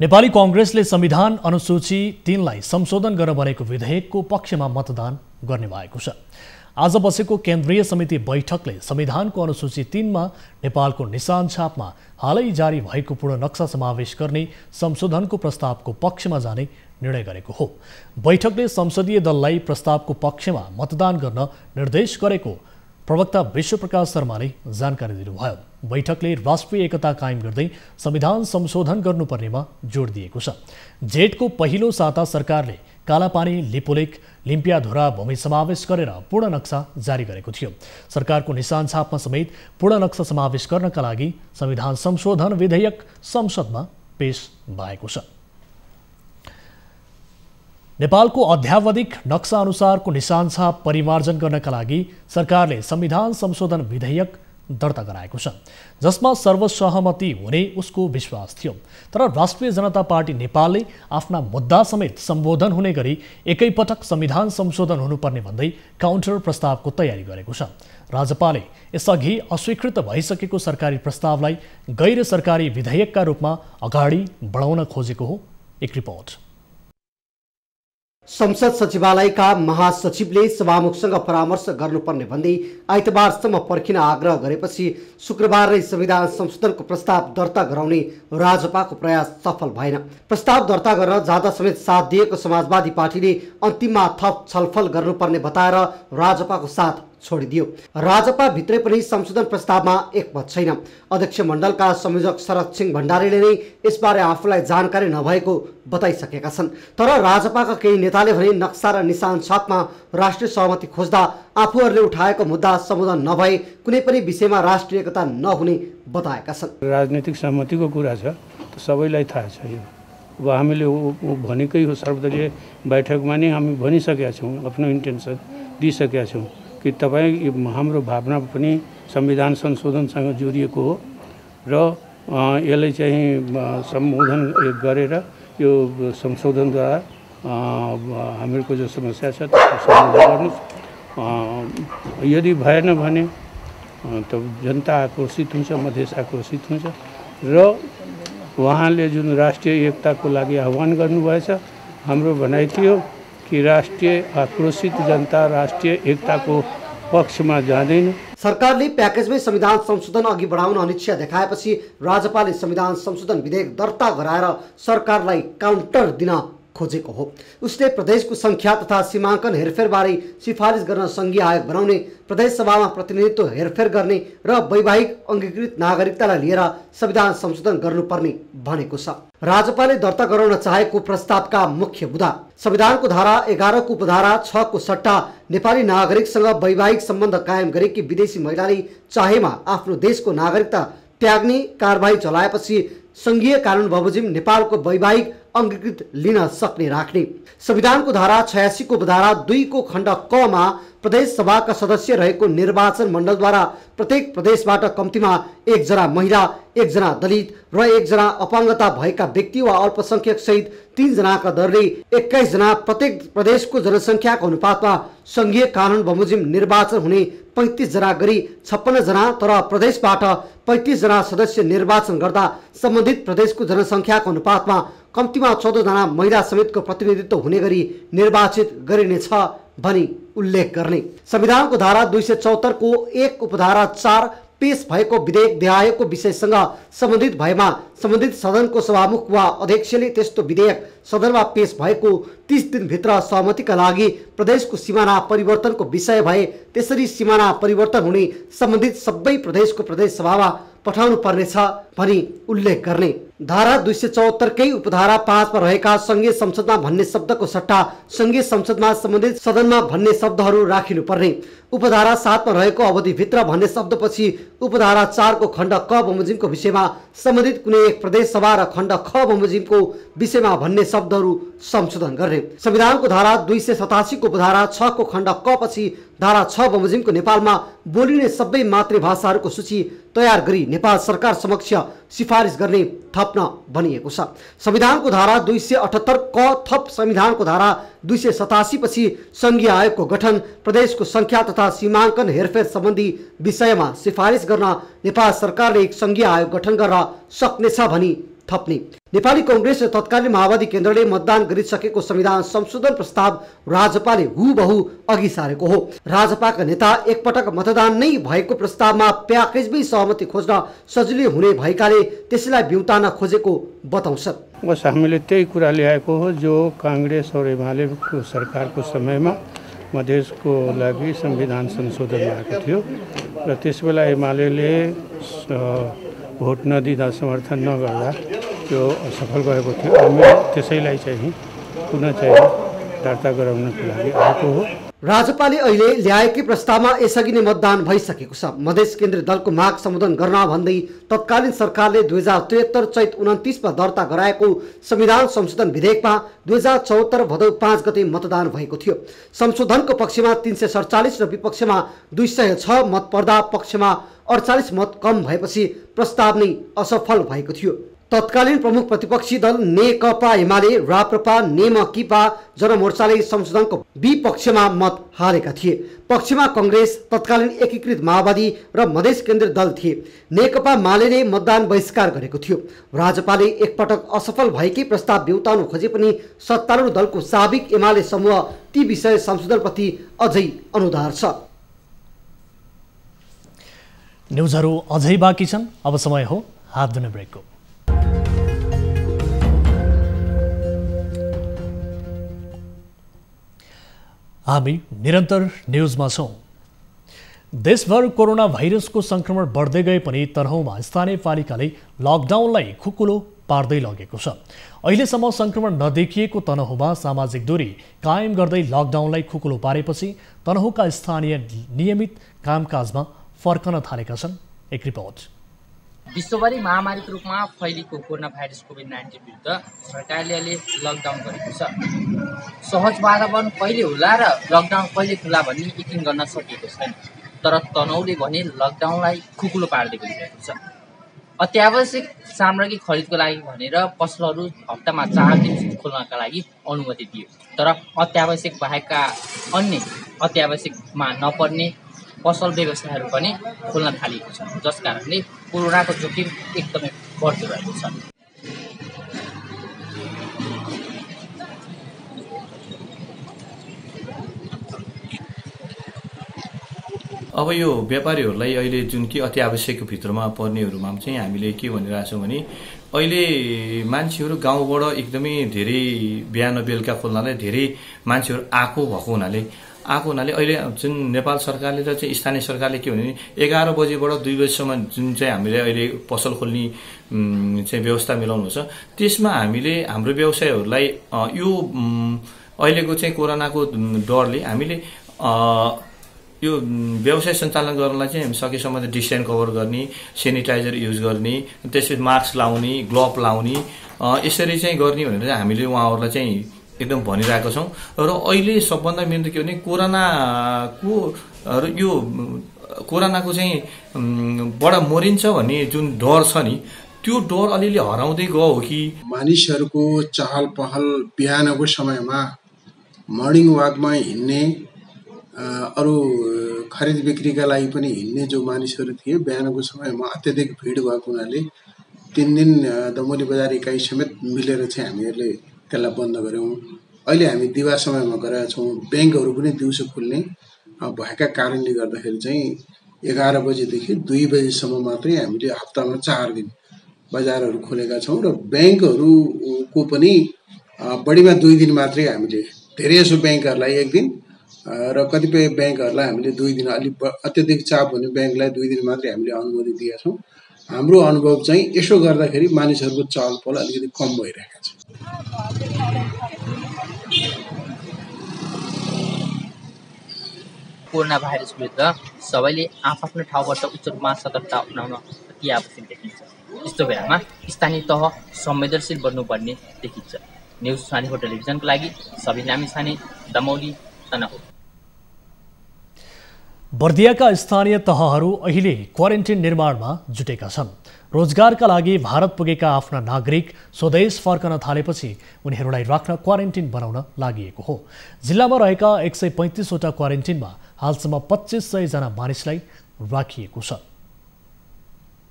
नेपाली कांग्रेसले संविधान अनुसूची 3 लाई संशोधन गर्न बनेको विधेयकको पक्षमा मतदान गर्ने भएको छ। आज बसेको केन्द्रीय समिति बैठकले संविधानको अनुसूची 3 मा नेपालको निशान छापमा हालै जारी भएको पूर्ण नक्सा समावेश गर्ने संशोधनको प्रस्तावको पक्षमा जाने निर्णय गरेको हो। बैठकले संसदीय दललाई प्रस्तावको पक्षमा मतदान गर्न निर्देश गरेको प्रवक्ता विश्वप्रकाश शर्माले जानकारी दिनुभयो। बैठकले राष्ट्रिय एकता कायम गर्दै संविधान संशोधन गर्नुपर्नेमा जोड दिएको छ। जेठको पहिलो साता सरकारले कालापानी, लिपुलेक, लिम्पियाधुरा भूमि समावेश गरेर पूर्ण नक्सा जारी गरेको थियो। सरकारको निशान छापमा समेत पूर्ण नक्सा समावेश गर्नका लागि संविधान संशोधन विधेयक संसदमा पेश भएको छ। नेपालको अध्यावधिक नक्सा अनुसारको निशान छाप परिमार्जन गर्नका लागि सरकारले संविधान संशोधन विधेयक दर्ता गराएको छ, जसमा सर्वसहमति हुने उसको विश्वास थियो। तर राष्ट्रिय जनता पार्टी नेपालले आफ्ना मुद्दा समेत सम्बोधन हुने गरी एकैपटक संविधान संशोधन हुनुपर्ने भन्दै काउन्टर प्रस्तावको तयारी गरेको छ। राज्यपालले यसअघि अस्वीकृत भइसकेको सरकारी प्रस्तावलाई गैर सरकारी विधेयकका रूपमा अगाडि बढाउन खोजेको हो। एक रिपोर्ट। संसद सचिवालयका महासचिवले सभामुखसँग परामर्श गर्नुपर्ने भन्दै आइतबारसम्म पर्खिन आग्रह गरेपछि शुक्रबार नै संविधान संशोधनको प्रस्ताव दर्ता गराउने राजपाको प्रयास सफल भएन। प्रस्ताव दर्ता गर्न जाँदा समेत साथ दिएको समाजवादी पार्टीले अन्तिममा थप छलफल गर्नुपर्ने बताएर राजपाको साथ छोडिदियो। राजपा भित्रै पनि संशोधन प्रस्तावमा एकमत छैन। अध्यक्ष मण्डलका संयोजक शरद सिंह भण्डारीले नै यसबारे आफूलाई जानकारी नभएको बताइसकेका छन्। तर राजपाका केही नेताले भने नक्सा र निशान छापमा राष्ट्रिय सहमति खोज्दा आफूहरूले उठाएको मुद्दा सम्बोधन नभए कुनै पनि विषयमा राष्ट्रिय एकता नहुने बताएका छन्। राजनीतिक सहमतिको कुरा छ, सबैलाई थाहा छ। यो अब हामीले भनेकै हो, सर्वदलीय बैठकमा नै हामी भनिसकेका छौँ, आफ्नो इन्टेन्सन दिइसकेका छौँ कि तपाईँ हाम्रो भावना पनि संविधान संशोधनसँग जोडिएको हो र यसलाई चाहिँ सम्बोधन गरेर यो संशोधनद्वारा हामीहरूको जो समस्या छ त्यसको समाधान गर्नुहोस्। यदि भएन भने त जनता आक्रोशित हुन्छ, मधेस आक्रोशित हुन्छ र उहाँले जुन राष्ट्रिय एकताको लागि आह्वान गर्नुभएछ, हाम्रो भनाइ थियो कि राष्ट्रिय आक्रोशित जनता राष्ट्रिय एकताको पक्षमा जाँदैन। सरकारले प्याकेजमै संविधान संशोधन अघि बढाउन अनिच्छा देखाएपछि राजपाले संविधान संशोधन विधेयक दर्ता गराएर सरकारलाई काउन्टर दिन खोजेको हो। उसले प्रदेशको संख्या तथा सीमाङ्कन हेरफेरबारे सिफारिस गर्न सङ्घीय आयोग बनाउने, प्रदेश सभामा प्रतिनिधित्व हेरफेर गर्ने र वैवाहिक अङ्गीकृत नागरिकतालाई लिएर संविधान संशोधन गर्नुपर्ने भनेको छ। राजपाले दर्ता गराउन चाहेको प्रस्तावका मुख्य बुदा संविधानको धारा 11 को उपधारा 6 को सट्टा नेपाली नागरिकसँग वैवाहिक सम्बन्ध कायम गरेकी विदेशी महिलाले चाहेमा आफ्नो देशको नागरिकता त्याग्ने कारबाही चलाएपछि संघीय कानुन बमोजिम नेपालको वैवाहिक अंगीकृत लिन सक्ने राख्ने। संविधानको धारा 86 को धारा 2 को खण्ड क मा प्रदेश सभाका सदस्य रहेको निर्वाचन मण्डलद्वारा प्रत्येक प्रदेशबाट कम्तीमा 1 जना महिला, 1 जना दलित र 1 जना अपाङ्गता भएका व्यक्ति वा अल्पसंख्यक सहित 3 जनाका दरले 21 जना प्रत्येक प्रदेशको जनसङ्ख्याको अनुपातमा संघीय कानुन बमोजिम निर्वाचन हुने 35 जना गरी 56 जना, तर प्रदेशबाट 35 जना सदस्य निर्वाचन गर्दा सम्बन्धित प्रदेशको जनसङ्ख्याको अनुपातमा कम्तीमा 14 जना महिला समेतको प्रतिनिधित्व हुने गरी निर्वाचित गरिनेछ भनी उल्लेख गर्ने। संविधानको धारा 274 को 1 उपधारा 4 पेश भएको विधेयक देहायको विषयसँग सम्बन्धित भएमा सम्बन्धित सदनको सभामुख वा अध्यक्षले त्यस्तो विधेयक सदनमा पेश भएको 30 दिनभित्र सहमतिका लागि प्रदेशको सिमाना परिवर्तनको विषय भए त्यसरी सिमाना परिवर्तन हुने सम्बन्धित सबै प्रदेशको प्रदेश सभामा पठाउनु पर्नेछ भनी उल्लेख गर्ने। धारा 274 कै उपधारा 5 मा रहेका संघीय संसदमा भन्ने शब्दको सट्टा संघीय संसदमा सम्बन्धित सदनमा भन्ने शब्दहरू राखिनु पर्ने। उपधारा 7 मा रहेको अवधिभित्र भन्ने शब्दपछि उपधारा 4 को खण्ड क बमोजिमको विषयमा सम्बन्धित कुनै एक प्रदेश सभा र खण्ड ख बमोजिमको विषयमा भन्ने शब्दहरू संशोधन गर्ने। संविधानको धारा 287 को उपधारा 6 को खण्ड क पछि धारा 6 बमोजिमको नेपालमा बोलिने सबै मातृभाषाहरूको सूची तयार गरी नेपाल सरकार समक्ष सिफारिस गर्ने थप्न भनिएको छ। संविधानको धारा 278 क थप संविधानको धारा 287 पछि संघीय आयोगको गठन, प्रदेशको संख्या तथा सीमाङ्कन हेरफेर सम्बन्धी विषयमा सिफारिस गर्न नेपाल सरकारले एक संघीय आयोग गठन गर्न सक्नेछ भनी थप्ने। नेपाली कांग्रेस र तत्कालीन माओवादी केन्द्रले मतदान गरिसकेको संविधान संशोधन प्रस्ताव राजपाले हुबहु अघि सारेको हो। राजपाका नेता एकपटक मतदान नै भएको प्रस्तावमा प्याकेजमै सहमति खोज्न सजिलै हुने भएकाले त्यसलाई बिउतान खोजेको बताउँछ। बस हामीले त्यही कुरा ल्याएको हो जो कांग्रेस और एमालेको सरकारको समयमा मधेसको लागि संविधान संशोधन भएको थियो र त्यसबेला एमालेले भोट नदिँदा समर्थन नगर्दा त्यो असफल भएको थियो। हामी त्यसैलाई चाहिँ पुनः चाहिँ दर्ता गराउनको लागि आएको हो। राजपाले अहिले ल्याएकै प्रस्तावमा यसअघि नै मतदान भइसकेको छ। मधेस केन्द्रीय दलको माग सम्बोधन गर्न भन्दै तत्कालीन सरकारले 2073 चैत 29 मा दर्ता गराएको संविधान संशोधन विधेयकमा 2074 भदौ 5 गते मतदान भएको थियो। संशोधनको पक्षमा 347 र विपक्षमा 206 मत पर्दा पक्षमा 48 मत कम भएपछि प्रस्ताव नै असफल भएको थियो। तत्कालीन प्रमुख प्रतिपक्षी दल नेकपा एमाले, राप्रपा, नेमकिपा, जनमोर्चाले संशोधनको विपक्षमा मत हालेका थिए। पक्षमा कांग्रेस, तत्कालीन एकीकृत माओवादी र मधेस केन्द्रीय दल थिए। नेकपा मालेले मतदान बहिष्कार गरेको थियो। राजपाले एकपटक असफल भएकै प्रस्ताव बिउताउन खोजे पनि सत्तारूढ दलको साबिक एमाले समूह ती विषय संशोधनप्रति अझै अनुदार छ। न्युजहरू अझै बाँकी छन्, अब समय हो हात धुने ब्रेकको। हामी निरन्तर न्युजमा छौं। देशभर कोरोना भाइरसको संक्रमण बढ्दै गए पनि तनहुँमा स्थानीय पालिकाले लकडाउनलाई खुकुलो पार्दै लगेको छ। अहिलेसम्म संक्रमण नदेखिएको तनहुँमा सामाजिक दूरी कायम गर्दै लकडाउनलाई खुकुलो पारेपछि तनहुँका स्थानीय नियमित कामकाजमा फर्कन थालेका छन्। एक रिपोर्ट। विश्वभरि महामारीको रूपमा फैलिएको कोरोना भाइरस कोभिड-19 विरुद्ध सरकारले अहिले लकडाउन गरेको छ। सहज वातावरण कहिले होला र लकडाउन कहिले खुला भन्ने यकिन गर्न सकिएको छैन। तर तनहुँले भने लकडाउनलाई खुकुलो पार्दै गइरहेको छ। अत्यावश्यक सामग्री खरिदको लागि भनेर पसलहरू हप्तामा 4 दिन खोल्नका लागि अनुमति दियो। तर अत्यावश्यक बाहेकका अन्य अत्यावश्यकमा नपर्ने पसल व्यवसायहरू पनि खोल्न थालिएको छ, जस कारणले कोरोनाको जोखिम एकदमै बढ्दै रहेको छ। अब यो व्यापारीहरूलाई अहिले जुन कि अति आवश्यकको भित्रमा पर्नेहरूमा चाहिँ हामीले के भनिरहेछौँ भने अहिले मान्छेहरू गाउँबाट एकदमै धेरै बिहान बेलुका खोल्नलाई धेरै मान्छेहरू आएको हुनाले अहिले जुन नेपाल सरकारले र चाहिँ स्थानीय सरकारले के भने 11 बजेबाट 2 बजेसम्म जुन चाहिँ हामीले अहिले पसल खोल्ने चाहिँ व्यवस्था मिलाउनु छ, त्यसमा हामीले हाम्रो व्यवसायहरूलाई यो अहिलेको चाहिँ कोरोनाको डरले हामीले यो व्यवसाय सञ्चालन गर्नलाई चाहिँ हामी सकेसम्म डिस्टेन्स कभर गर्ने, सेनिटाइजर युज गर्ने, त्यसपछि मास्क लाउने, ग्लोभ लाउने, यसरी चाहिँ गर्ने भनेर चाहिँ हामीले उहाँहरूलाई चाहिँ एकदम भनिरहेको छौँ। र अहिले सबभन्दा मेन त के भने कोरोनाको चाहिँ बडा मरिन्छ भन्ने जुन डर छ नि, त्यो डर अलिअलि हराउँदै गयो हो कि मानिसहरूको चहल पहल बिहानको समयमा मर्निङ वाकमा हिँड्ने, अरू खरिद बिक्रीका लागि पनि हिँड्ने जो मानिसहरू थिए, बिहानको समयमा अत्यधिक भिड भएको हुनाले 3 दिन दमोली बजार इकाइ समेत मिलेर चाहिँ हामीहरूले त्यसलाई बन्द गऱ्यौँ। अहिले हामी दिवा समयमा गरेका छौँ। ब्याङ्कहरू पनि दिउँसो खुल्ने भएका कारणले गर्दाखेरि चाहिँ 11 बजेदेखि 2 बजेसम्म मात्रै हामीले हप्तामा 4 दिन बजारहरू खोलेका छौँ र ब्याङ्कहरूको पनि बढीमा 2 दिन मात्रै हामीले, धेरै जसो ब्याङ्कहरूलाई 1 दिन र कतिपय ब्याङ्कहरूलाई हामीले 2 दिन, अलिक अत्यधिक चाप हुने ब्याङ्कलाई 2 दिन मात्रै हामीले अनुमति दिएका छौँ। हाम्रो अनुभव चाहिँ यसो गर्दाखेरि मानिसहरूको चहल पहल अलिकति कम भइरहेका छ। कोरोना भाइरस विरुद्ध सबैले आफ्नो ठाउँबाट उच्च रूपमा सतर्कता अपनाउन अति आवश्यक देखिन्छ। यस्तो बेलामा स्थानीय तह संवेदनशील बन्नुपर्ने देखिन्छ। न्युज 24 टेलिभिजनको लागि सबिन लामिछाने, दमौली, तनहुँ। बर्दियाका स्थानीय तहहरू अहिले क्वारेन्टाइन निर्माणमा जुटेका छन्। रोजगारका लागि भारत पुगेका आफ्ना नागरिक स्वदेश फर्कन थालेपछि उनीहरूलाई राख्न क्वारेन्टाइन बनाउन लागि हो। जिल्लामा रहेका 135 वटा क्वारेन्टाइनमा हालसम्म 2500 जना मानिसलाई राखिएको छ।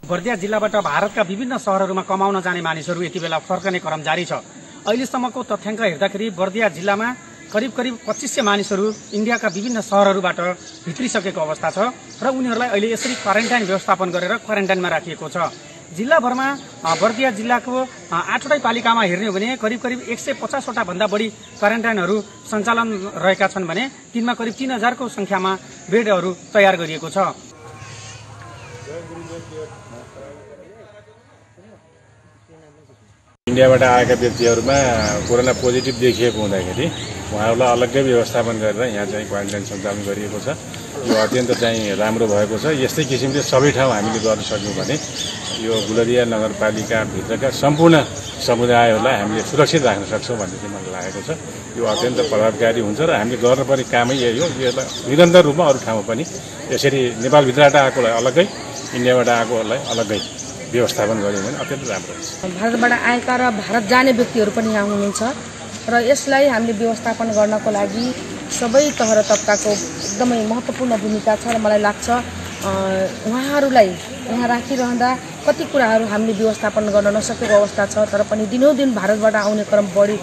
बर्दिया जिल्लाबाट भारतका विभिन्न शहरहरूमा कमाउन जाने मानिसहरू यति बेला फर्कने क्रम जारी छ। अहिलेसम्मको तथ्याङ्क हेर्दाखेरि बर्दिया जिल्लामा करिब 2500 मानिसहरू इन्डियाका विभिन्न शहरहरूबाट भित्रिसकेको अवस्था छ र उनीहरूलाई अहिले यसरी क्वारेन्टाइन व्यवस्थापन गरेर क्वारेन्टाइनमा राखिएको छ। जिल्लाभरमा बर्दिया जिल्लाको 8वटै पालिकामा हेर्ने हो भने करिब 150 वटा भन्दा बढी क्वारेन्टाइनहरू सञ्चालन रहेका छन् भने तिनमा करिब 3000 को संख्यामा बेडहरू तयार गरिएको छ। इन्डियाबाट आएका व्यक्तिहरूमा कोरोना पोजिटिभ देखिएको हुँदाखेरि उहाँहरूलाई अलग्गै व्यवस्थापन गरेर यहाँ चाहिँ क्वारेन्टाइन सञ्चालन गरिएको छ। यो अत्यन्त चाहिँ राम्रो भएको छ। यस्तै किसिमले सबै ठाउँ हामीले गर्न सक्यौँ भने यो गुलरिया नगरपालिकाभित्रका सम्पूर्ण समुदायहरूलाई हामीले सुरक्षित राख्न सक्छौँ भन्ने चाहिँ मलाई लागेको छ। यो अत्यन्त प्रभावकारी हुन्छ र हामीले गर्नुपर्ने कामै यही हो। यसलाई निरन्तर रूपमा अरू ठाउँमा पनि यसरी नेपालभित्रबाट आएकोलाई अलग्गै, इन्डियाबाट आएकोलाई अलग्गै व्यवस्थापन गर्यौँ भने अत्यन्त राम्रो हुन्छ। भारतबाट आएका र भारत जाने व्यक्तिहरू पनि यहाँ हुनुहुन्छ र यसलाई हामीले व्यवस्थापन गर्नको लागि सबै तह र तबकाको एकदमै महत्त्वपूर्ण भूमिका छ र मलाई लाग्छ उहाँहरूलाई यहाँ राखिरहँदा कति कुराहरू हामीले व्यवस्थापन गर्न नसकेको अवस्था छ, तर पनि दिनौदिन भारतबाट आउने क्रम बढी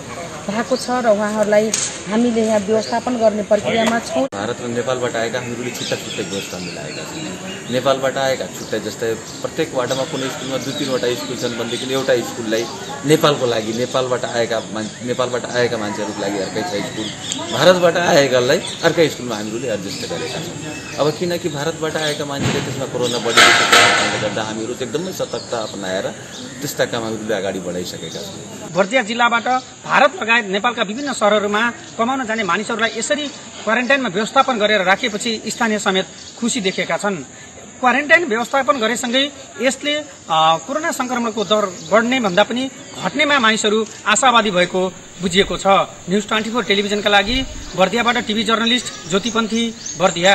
भएको छ र उहाँहरूलाई हामीले यहाँ व्यवस्थापन गर्ने प्रक्रियामा छौँ। भारत र नेपालबाट आएका हामीहरूले छुट्टा छुट्टै व्यवस्था मिलाएका छौँ। नेपालबाट आएका छुट्टै, जस्तै प्रत्येक वार्डमा कुनै स्कुलमा 2-3 वटा स्कुल छन् भनेदेखि एउटा स्कुललाई नेपालको लागि नेपालबाट आएका मान्छेहरूको लागि अर्कै छ स्कुल, भारतबाट आएकालाई अर्कै स्कुलमा हामीले एडजस्ट गरेका छौँ। अब किनकि भारतबाट आएका मान्छेले त्यसमा कोरोना बढिरहेको कारणले गर्दा हामीहरू एकदमै सतर्कता अपनाएर त्यस्ता कामहरूले अगाडि बढाइसकेका छौँ। बर्दिया जिल्लाबाट भारत लगायत नेपालका विभिन्न शहरहरूमा कमाउन जाने मानिसहरूलाई यसरी क्वारेन्टाइनमा व्यवस्थापन गरेर राखेपछि स्थानीय समेत खुसी देखेका छन्। क्वारेन्टाइन व्यवस्थापन गरेसँगै यसले कोरोना संक्रमणको दर बढ्ने भन्दा पनि घट्नेमा मानिसहरू आशावादी भएको बुझिएको छ। न्युज 24 टेलिभिजनका लागि बर्दियाबाट टिभी जर्नलिस्ट ज्योतिपन्थी, बर्दिया।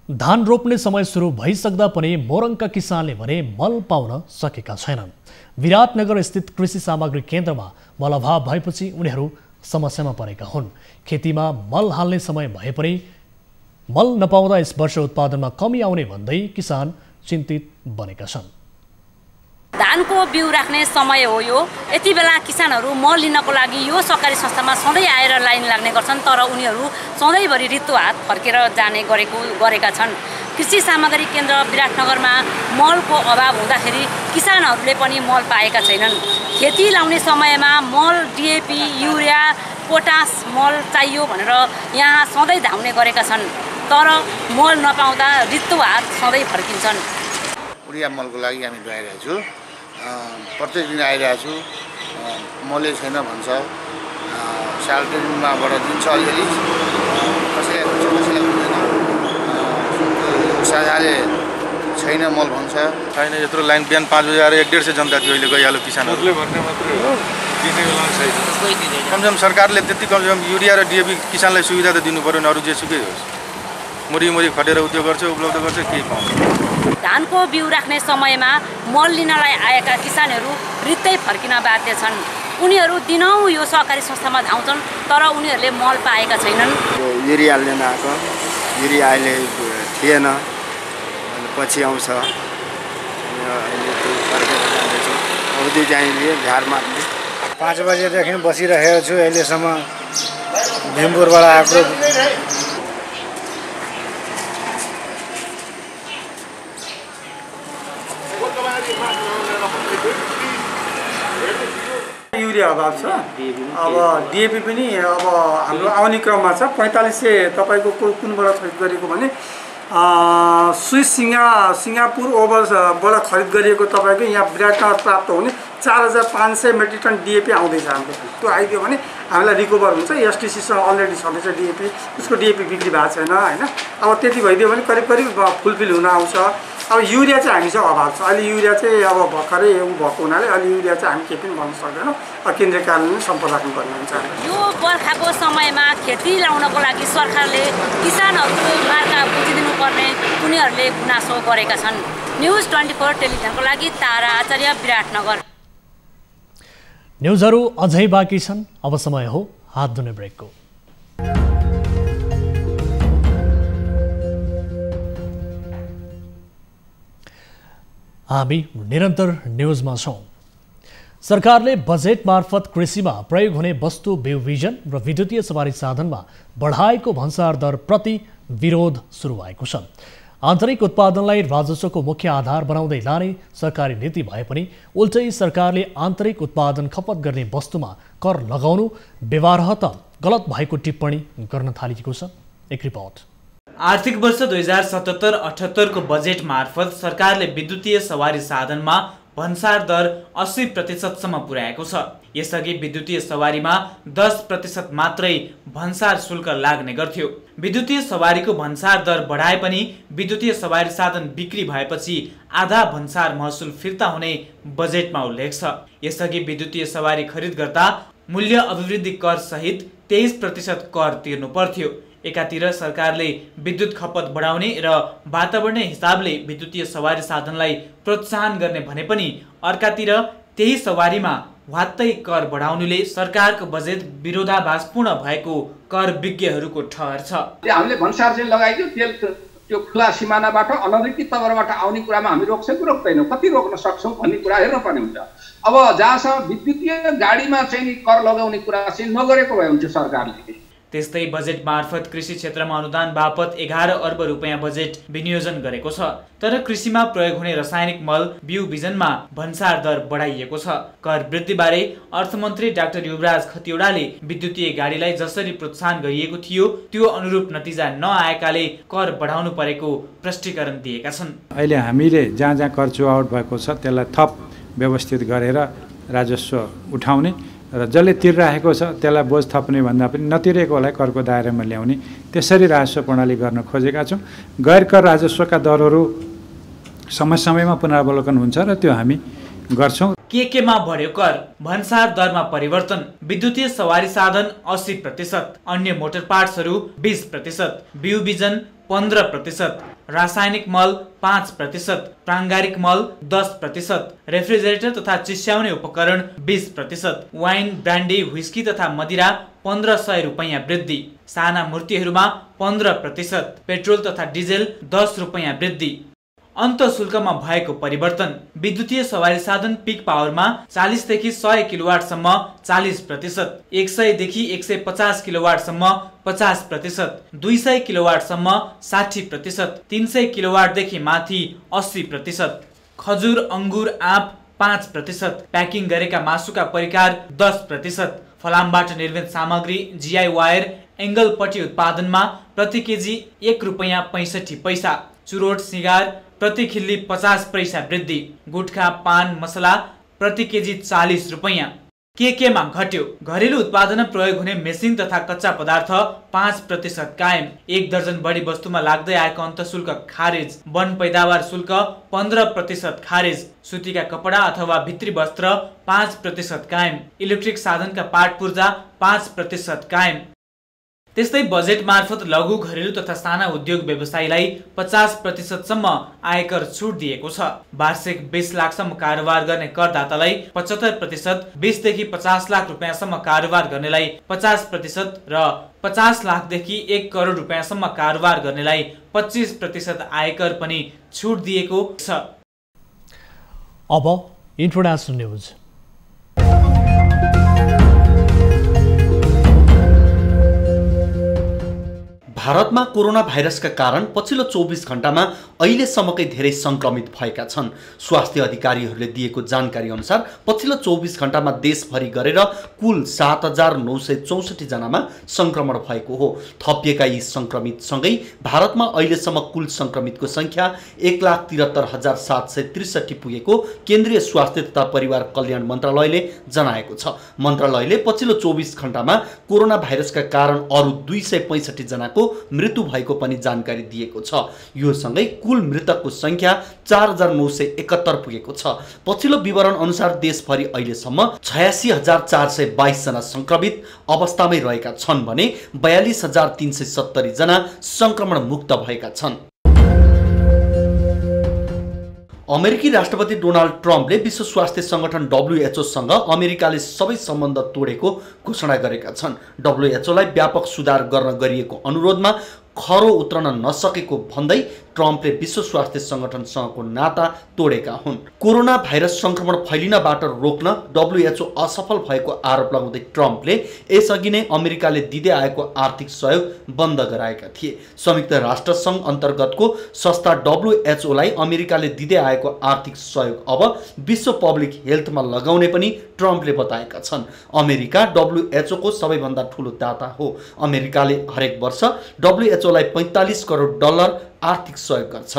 धान रोप्ने समय सुरु भइसक्दा पनि मोरङका किसानले भने मल पाउन सकेका छैनन्। विराटनगर स्थित कृषि सामग्री केन्द्रमा मल अभाव भएपछि उनीहरू समस्यामा परेका हुन्। खेतीमा मल हाल्ने समय भए पनि मल नपाउँदा यस वर्ष उत्पादनमा कमी आउने भन्दै किसान चिन्तित बनेका छन्। धानको बिउ राख्ने समय हो यो। यति बेला किसानहरू मल लिनको लागि यो सहकारी संस्थामा सधैँ आएर लाइन लाग्ने गर्छन्, तर उनीहरू सधैँभरि रित्तो हात फर्केर जाने गरेका छन्। कृषि सामग्री केन्द्र विराटनगरमा मलको अभाव हुँदाखेरि किसानहरूले पनि मल पाएका छैनन्। खेती लाउने समयमा मल, डिएपी, युरिया, पोटास मल चाहियो भनेर यहाँ सधैँ धाउने गरेका छन्, तर मल नपाउँदा रित्तो हात सधैँ फर्किन्छन्। उडिया मलको लागि हामी गइरहेको छु, प्रत्येक दिन आइरहेको छु। मलै छैन भन्छ, सालटेनमाबाट दिन्छ अलिअलि, कसैलाई हुन्छ कसैलाई हुँदैन। साझाले छैन मल भन्छ छैन। यत्रो लाइन बिहान 5 बजे आएर 1-150 जनता थियो, अहिले गइहाल्यो किसानहरूले भन्ने मात्रै हो, दिने बेला छैन। कमसेकम सरकारले त्यति कमसेकम युरिया र डिएपी किसानलाई सुविधा त दिनु पर्यो नि, अरू जेसुकै होस्। मुरी खटेर उद्योग गर्छ, उपलब्ध गर्छ, केही पाउँदैन। धानको बिउ राख्ने समयमा मल लिनलाई आएका किसानहरू रित्तै फर्किन बाध्य छन्। उनीहरू दिनौँ यो सहकारी संस्थामा धाउँछन्, तर उनीहरूले मल पाएका छैनन्। युरिया लिन आएको, युरिया अहिले थिएन, पछि आउँछ। औधी चाहिँ झारमा 5 बजेदेखि बसिरहेको छु, अहिलेसम्म भीमपुरबाट आएको। युरिया अभाव छ। अब डिएपी पनि अब हाम्रो आउने क्रममा छ। 4500 तपाईँको कुनबाट खरिद गरेको भने स्विस सिङ्गापुर ओभरबाट खरिद गरिएको तपाईँको यहाँ विराटनगर प्राप्त हुने 4500 मेट्रिक टन डिएपी आउँदैछ हाम्रो। त्यो आइदियो भने हामीलाई रिकभर हुन्छ। एसटिसीसँग अलरेडी छँदैछ डिएपी, उसको डिएपी बिक्री भएको छैन होइन। अब त्यति भइदियो भने करिब फुलफिल हुन आउँछ। अब युरिया चाहिँ हामीसँग अभाव छ। अहिले युरिया चाहिँ अब भर्खरै भएको हुनाले अहिले युरिया चाहिँ हामी केही पनि भन्न सक्दैनौँ। केन्द्रीय कार्यालयले सम्पर्क राख्नुपर्ने हुन्छ। यो बर्खाको समयमा खेती लाउनको लागि सरकारले किसानहरूको मार्का बुझिदिनु पर्ने उनीहरूले गुनासो गरेका छन्। न्युज 24 टेलिभिजनको लागि तारा आचार्य, विराटनगर। न्युजहरू अझै बाँकी छन्, अब समय हो हात धुने ब्रेकको। हामी निरन्तर न्युजमा छौँ। सरकारले बजेट मार्फत कृषिमा प्रयोग हुने वस्तु बिउ बिजन र विद्युतीय सवारी साधनमा बढाएको भन्सार दर प्रति विरोध सुरु भएको छ। आन्तरिक उत्पादनलाई राजस्वको मुख्य आधार बनाउँदै लाने सरकारी नीति भए पनि उल्टै सरकारले आन्तरिक उत्पादन खपत गर्ने वस्तुमा कर लगाउनु व्यवहारत गलत भएको टिप्पणी गर्न थालिएको छ। एक रिपोर्ट। आर्थिक वर्ष 2077-78 को बजेट मार्फत सरकारले विद्युतीय सवारी साधनमा भन्सार दर 80% पुर्याएको छ। यसअघि विद्युतीय सवारीमा 10% मात्रै भन्सार शुल्क लाग्ने गर्थ्यो। विद्युतीय सवारीको भन्सार दर बढाए पनि विद्युतीय सवारी साधन बिक्री भएपछि आधा भन्सार महसुल फिर्ता हुने बजेटमा उल्लेख छ। यसअघि विद्युतीय सवारी खरिद गर्दा मूल्य अभिवृद्धि कर सहित 23% कर तिर्नु पर्थ्यो। एकातिर सरकारले विद्युत खपत बढाउने र वातावरणीय हिसाबले विद्युतीय सवारी साधनलाई प्रोत्साहन गर्ने भने पनि अर्कातिर त्यही सवारीमा वात्तै कर बढाउनुले सरकारको बजेट विरोधाभासपूर्ण भएको कर विज्ञहरूको ठहर छ। हामीले भन्सार चाहिँ लगाइदियो, तेल त्यो खुला सिमानाबाट अनधिकृत तवरबाट आउने कुरामा हामी रोक्छौँ कि रोक्दैनौँ, कति रोक्न सक्छौँ भन्ने कुरा हेर्नुपर्ने हुन्छ। अब जहाँसम्म विद्युतीय गाडीमा चाहिँ कर लगाउने कुरा चाहिँ नगरेको भए हुन्छ सरकारले। त्यस्तै बजेट मार्फत कृषि क्षेत्रमा अनुदान बापत 11 अर्ब रुपैयाँ बजेट विनियोजन गरेको छ। तर कृषिमा प्रयोग हुने रासायनिक मल बिउ बिजनमा भन्सार दर बढाइएको छ। कर वृद्धिबारे अर्थमन्त्री डाक्टर युवराज खतिवडाले विद्युतीय गाडीलाई जसरी प्रोत्साहन गरिएको थियो त्यो अनुरूप नतिजा नआएकाले कर बढाउनु परेको प्रष्टीकरण दिएका छन्। अहिले हामीले जहाँ जहाँ कर चुहावट भएको छ त्यसलाई थप व्यवस्थित गरेर राजस्व उठाउने र जसले तिरिरहेको छ त्यसलाई बोझ थप्ने भन्दा पनि नतिरेकोलाई करको दायरामा ल्याउने त्यसरी राजस्व प्रणाली गर्न खोजेका छौँ। गैर कर राजस्वका दरहरू समय समयमा पुनरावलोकन हुन्छ र त्यो हामी गर्छौँ। केमा बढ्यो कर? भन्सार दरमा परिवर्तन। विद्युतीय सवारी साधन 80%, अन्य मोटर पार्ट्सहरू 20%, बिउ बिजन 15%, रासायनिक मल 5%, प्राङ्गारिक मल 10%, रेफ्रिजरेटर तथा चिस्याउने उपकरण 20%, वाइन, ब्रान्डी, व्हिस्की तथा मदिरा 1500 रुपैयाँ वृद्धि, साना मूर्तिहरूमा 15%, पेट्रोल तथा डिजेल 10 रुपैयाँ वृद्धि। अन्त शुल्कमा भएको परिवर्तन। विद्युतीय सवारी साधन पिक पावरमा 40 देखि 100 किलोवाटसम्म 40%, 100 देखि 150 किलोवाटसम्म 50%, 200 किलोवाटसम्म 60%, 300 किलोवाटदेखि माथि 80%, खजुर, अंगुर, आँप 5%, प्याकिङ गरेका मासुका परिकार 10%, फलामबाट निर्मित सामग्री, जीआई वायर, एङ्गलपट्टि उत्पादनमा प्रति केजी 1 रुपैयाँ 65 पैसा, चुरोट, सिगार प्रति खिल्ली 50 पैसा वृद्धि, गुटखा, पान मसला प्रति केजी 40 रुपैयाँ। केमा घट्यो। घरेलु उत्पादनमा प्रयोग हुने मेसिन तथा कच्चा पदार्थ 5% कायम। 1 दर्जन बढी वस्तुमा लाग्दै आएको अन्तःशुल्क खारेज। वन पैदावार शुल्क 15% खारेज। सुतीका कपडा अथवा भित्री वस्त्र 5% कायम। इलेक्ट्रिक साधनका पार्ट पूर्जा 5% कायम। त्यस्तै बजेट मार्फत लघु घरेलु तथा साना उद्योग व्यवसायीलाई 50% सम्म आयकर छुट दिएको छ। वार्षिक 20 लाखसम्म कारोबार गर्ने करदातालाई 75%, 20 देखि 50 लाख रुपैयाँसम्म कारोबार गर्नेलाई 50% र 50 लाखदेखि 1 करोड रुपैयाँसम्म कारोबार गर्नेलाई 25% आयकर पनि छुट दिएको छ। अब इन्टरनेशनल न्यूज। भारतमा कोरोना भाइरसका कारण पछिल्लो 24 घण्टामा अहिलेसम्मकै धेरै संक्रमित भएका छन्। स्वास्थ्य अधिकारीहरूले दिएको जानकारी अनुसार पछिल्लो 24 घण्टामा देशभरि गरेर कुल 7,964 जनामा संक्रमण भएको हो। थपिएका यी संक्रमितसँगै भारतमा अहिलेसम्म कुल संक्रमितको संख्या 1,73,763 पुगेको केन्द्रीय स्वास्थ्य तथा परिवार कल्याण मन्त्रालयले जनाएको छ। मन्त्रालयले पछिल्लो 24 घण्टामा कोरोना भाइरसका कारण अरू 265 जनाको मृत्यु भएको पनि जानकारी दिएको छ। यो सँगै कुल मृतकको संख्या 4,971 पुगेको छ। पछिल्लो विवरण अनुसार देशभरि अहिलेसम्म 86,422 जना संक्रमित अवस्थामै रहेका छन् भने 42,370 जना संक्रमण मुक्त भएका छन्। अमेरिकी राष्ट्रपति डोनाल्ड ट्रम्पले विश्व स्वास्थ्य संगठन WHO सँग अमेरिकाले सबै सम्बन्ध तोडेको घोषणा गरेका छन्। WHO लाई व्यापक सुधार गर्न गरिएको अनुरोधमा खरो उत्रन नसकेको भन्दै ट्रम्पले विश्व स्वास्थ्य संगठनसँगको नाता तोडेका हुन्। कोरोना भाइरस संक्रमण फैलिनबाट रोक्न WHO असफल भएको आरोप लगाउँदै ट्रम्पले यसअघि नै अमेरिकाले दिँदै आएको आर्थिक सहयोग बन्द गराएका थिए। संयुक्त राष्ट्र संघ अन्तर्गतको संस्था WHO लाई अमेरिकाले दिँदै आएको आर्थिक सहयोग अब विश्व पब्लिक हेल्थमा लगाउने पनि ट्रम्पले बताएका छन्। अमेरिका WHO को सबैभन्दा ठूलो दाता हो। अमेरिकाले हरेक वर्ष WHO लाई $45 करोड आर्थिक सहयोग गर्छ।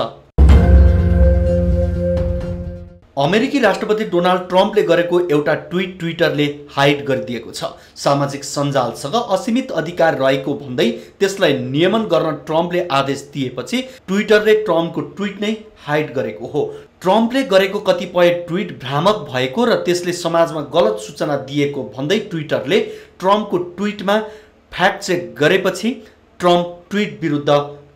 अमेरिकी राष्ट्रपति डोनाल्ड ट्रम्पले गरेको एउटा ट्विट ट्विटरले हाइड गरिदिएको छ। सामाजिक सञ्जालसँग असीमित अधिकार रहेको भन्दै त्यसलाई नियमन गर्न ट्रम्पले आदेश दिएपछि ट्विटरले ट्रम्पको ट्विट नै हाइड गरेको हो। ट्रम्पले गरेको कतिपय ट्विट भ्रामक भएको र त्यसले समाजमा गलत सूचना दिएको भन्दै ट्विटरले ट्रम्पको ट्विटमा फ्याक्ट चेक गरेपछि ट्रम्प ट्विट विरुद्ध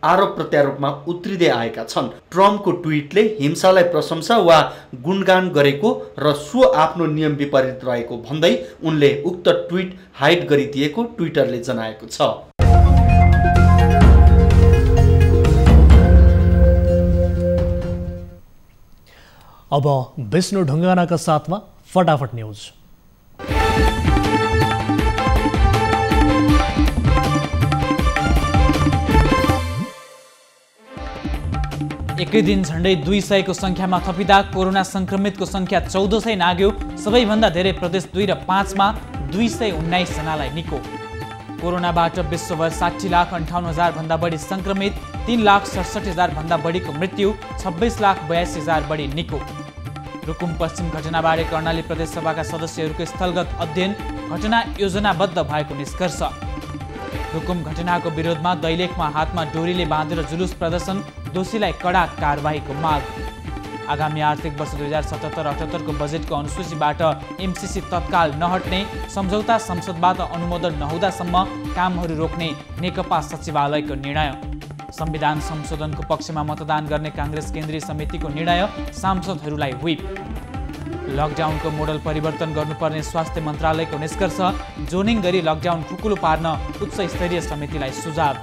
आरोप प्रत्यारोपमा उत्रिँदै आएका छन्। ट्रम्पको ट्विटले हिंसालाई प्रशंसा वा गुणगान गरेको र सो आफ्नो नियम विपरीत रहेको भन्दै उनले उक्त ट्विट हाइड गरिदिएको ट्विटरले जनाएको छ। अब विष्णु ढुङ्गानाका साथमा फटाफट न्यूज। एकै दिन झण्डै 200 को संख्यामा थपिँदा कोरोना संक्रमितको संख्या 1400 नाग्यो। सबैभन्दा धेरै प्रदेश 2 र 5 मा 219 जनालाई निको। कोरोनाबाट विश्वभर 60,58,000 भन्दा बढी संक्रमित, 3,67,000 भन्दा बढीको मृत्यु, 26,82,000 बढी निको। रुकुम पश्चिम घटनाबारे कर्णाली प्रदेश सभाका सदस्यहरूको स्थलगत अध्ययन, घटना योजनाबद्ध भएको निष्कर्ष। रुकुम घटनाको विरोधमा दैलेखमा हातमा डोरीले बाँधेर जुलुस प्रदर्शन, दोषीलाई कडा कारबाहीको माग। आगामी आर्थिक वर्ष 2077-78 को बजेटको अनुसूचीबाट एमसीसी तत्काल नहट्ने, सम्झौता संसदबाट अनुमोदन नहुँदासम्म कामहरू रोक्ने नेकपा सचिवालयको निर्णय। संविधान संशोधनको पक्षमा मतदान गर्ने कांग्रेस केन्द्रीय समितिको निर्णय, सांसदहरूलाई व्हिप। लकडाउनको मोडल परिवर्तन गर्नुपर्ने स्वास्थ्य मन्त्रालयको निष्कर्ष, जोनिङ गरी लकडाउन खुकुलो पार्न उच्च स्तरीय समितिलाई सुझाव।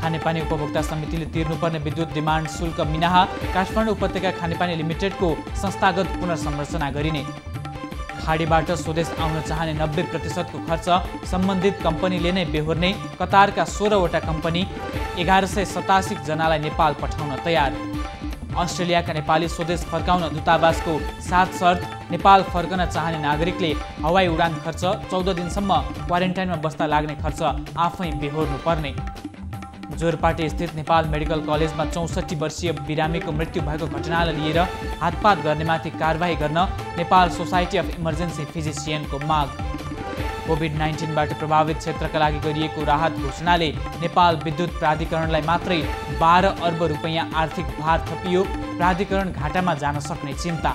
खानेपानी उपभोक्ता समितिले तिर्नुपर्ने विद्युत डिमान्ड शुल्क मिनाहा, काठमाडौँ उपत्यका खानेपानी लिमिटेडको संस्थागत पुनर्संरचना गरिने। खाडीबाट स्वदेश आउन चाहने 90% को खर्च सम्बन्धित कम्पनीले नै बेहोर्ने, कतारका 16वटा कम्पनी 1187 जनालाई नेपाल पठाउन तयार। अस्ट्रेलियाका नेपाली स्वदेश फर्काउन दूतावासको 7 शर्त, नेपाल फर्कन चाहने नागरिकले हवाई उडान खर्च, 14 दिनसम्म क्वारेन्टाइनमा बस्दा लाग्ने खर्च आफै बेहोर्नु पर्ने। जोरपाटी स्थित नेपाल मेडिकल कलेजमा 64 वर्षीय बिरामीको मृत्यु भएको घटनालाई लिएर हातपात गर्नेमाथि कारबाही गर्न नेपाल सोसाइटी अफ इमर्जेन्सी फिजिसियनको माग। कोभिड-19बाट प्रभावित क्षेत्रका लागि गरिएको राहत घोषणाले नेपाल विद्युत प्राधिकरणलाई मात्रै 12 अर्ब रुपैयाँ आर्थिक भार थपियो, प्राधिकरण घाटामा जान सक्ने चिन्ता।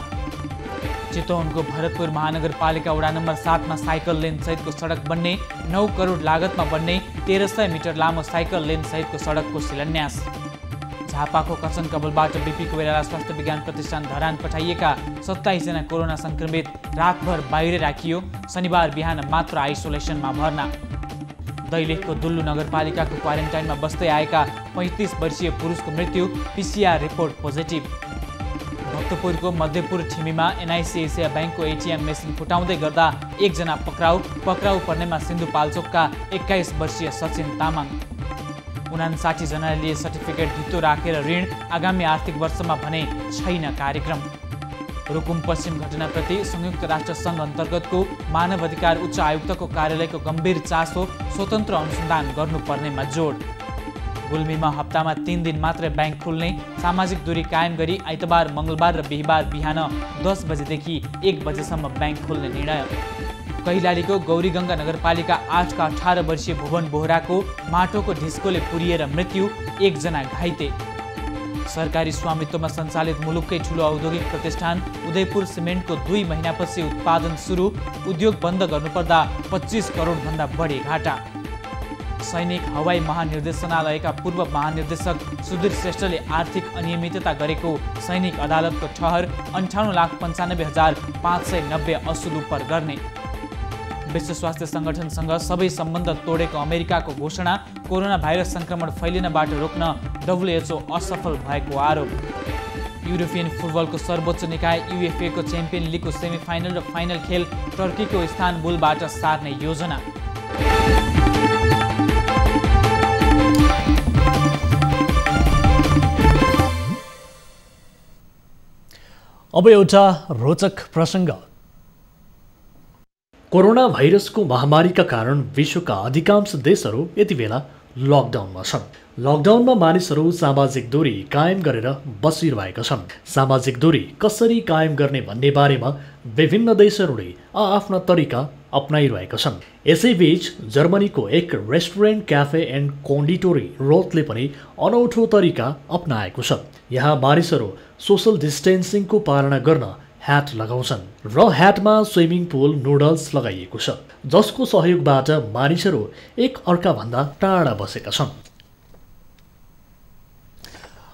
चितवनको भरतपुर महानगरपालिका वडा नम्बर 7 मा साइकल लेन सहितको सडक बन्ने, 9 करोड लागतमा बन्ने 1300 मिटर लामो साइकल लेन सहितको सडकको शिलान्यास। झापाको कसन कबलबाट बिपी कोइराला स्वास्थ्य विज्ञान प्रतिष्ठान धरान पठाइएका 27 जना कोरोना संक्रमित रातभर बाहिर राखियो, शनिबार बिहान मात्र आइसोलेसनमा भर्ना। दैलेखको दुल्लु नगरपालिकाको क्वारेन्टाइनमा बस्दै आएका 35 वर्षीय पुरुषको मृत्यु, पीसीआर रिपोर्ट पोजिटिभ। भक्तपुरको मध्यपुर ठिमीमा एनआइसी एसिया ब्याङ्कको एटिएम मेसिन फुटाउँदै गर्दा एकजना पक्राउ पर्नेमा सिन्धुपाल्चोकका 21 वर्षीय सचिन तामाङ। 59 जनाले लिए सर्टिफिकेट धितो राखेर ऋण, आगामी आर्थिक वर्षमा भने छैन कार्यक्रम। रुकुम पश्चिम घटनाप्रति संयुक्त राष्ट्र सङ्घ अन्तर्गतको मानव अधिकार उच्च आयुक्तको कार्यालयको गम्भीर चासो, स्वतन्त्र अनुसन्धान गर्नुपर्नेमा जोड। गुल्मीमा हप्तामा 3 दिन मात्र ब्याङ्क खुल्ने, सामाजिक दूरी कायम गरी आइतबार, मङ्गलबार र बिहिबार बिहान 10 बजेदेखि 1 बजेसम्म ब्याङ्क खुल्ने निर्णय। कैलालीको गौरीगङ्गा नगरपालिका 8 का 18 वर्षीय भुवन बोहराको माटोको ढिस्कोले पुरिएर मृत्यु, 1 जना घाइते। सरकारी स्वामित्वमा सञ्चालित मुलुककै ठुलो औद्योगिक प्रतिष्ठान उदयपुर सिमेन्टको 2 महिनापछि उत्पादन सुरु, उद्योग बन्द गर्नुपर्दा 25 करोडभन्दा बढी घाटा। सैनिक हवाई महानिर्देशनालयका पूर्व महानिर्देशक सुधीर श्रेष्ठले आर्थिक अनियमितता गरेको सैनिक अदालतको ठहर, 58,95,590 असुल उपर गर्ने। विश्व स्वास्थ्य सङ्गठनसँग सबै सम्बन्ध तोडेको अमेरिकाको घोषणा, कोरोना भाइरस संक्रमण फैलिनबाट रोक्न WHO असफल भएको आरोप। युरोपियन फुटबलको सर्वोच्च निकाय UEFA को च्याम्पियन लिगको सेमिफाइनल र फाइनल खेल टर्कीको इस्तानबुलबाट सार्ने योजना। अब एउटा रोचक प्रसङ्ग। कोरोना भाइरसको महामारीका कारण विश्वका अधिकांश देशहरू यति बेला लकडाउनमा छन्। लकडाउनमा मानिसहरू सामाजिक दूरी कायम गरेर बसिरहेका छन्। सामाजिक दूरी कसरी कायम गर्ने भन्ने बारेमा विभिन्न देशहरूले आफ्ना तरिका अपनाइरहेका छन्। यसैबीच जर्मनीको एक रेस्टुरेन्ट, क्याफे एन्ड कन्डिटोरी रोथले पनि अनौठो तरिका अपनाएको छ। यहाँ मानिसहरू सोसल डिस्टेन्सिङको पालना गर्न ह्याट लगाउँछन् र ह्याटमा स्विमिङ पुल नुडल्स लगाइएको छ, जसको सहयोगबाट मानिसहरू एक अर्काभन्दा टाढा बसेका छन्।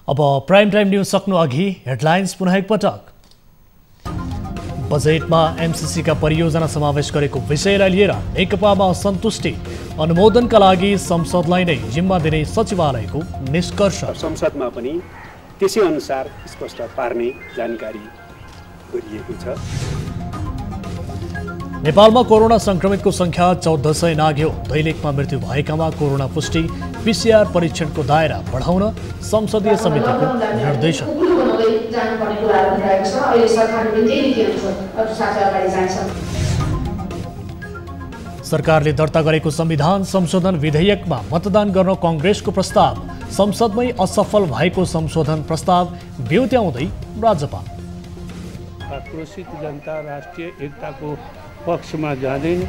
अब प्राइम टाइम न्युज सक्नु अघि हेडलाइन्स पुनः एकपटक। बजेटमा एमसीसीका परियोजना समावेश गरेको विषयलाई लिएर नेकपामा असन्तुष्टि, अनुमोदनका लागि संसदलाई नै जिम्मा दिने सचिवालयको निष्कर्ष। संसदमा पनि त्यसै अनुसार स्पष्ट पार्ने जानकारी गरिएको छ। नेपालमा कोरोना संक्रमितको संख्या 1400 नाग्यो। दैलेखमा मृत्यु भएकामा कोरोना पुष्टि, पीसीआर परीक्षणको दायरा बढाउन संसदीय समितिको निर्देशन। सरकारले दर्ता गरेको संविधान संशोधन विधेयकमा मतदान गर्न कांग्रेसको प्रस्ताव, संसदमै असफल भएको संशोधन प्रस्ताव ब्युत्याउँदै राज्यपाल। आक्रोशित जनता राष्ट्रिय एकताको पक्षमा जाँदैन।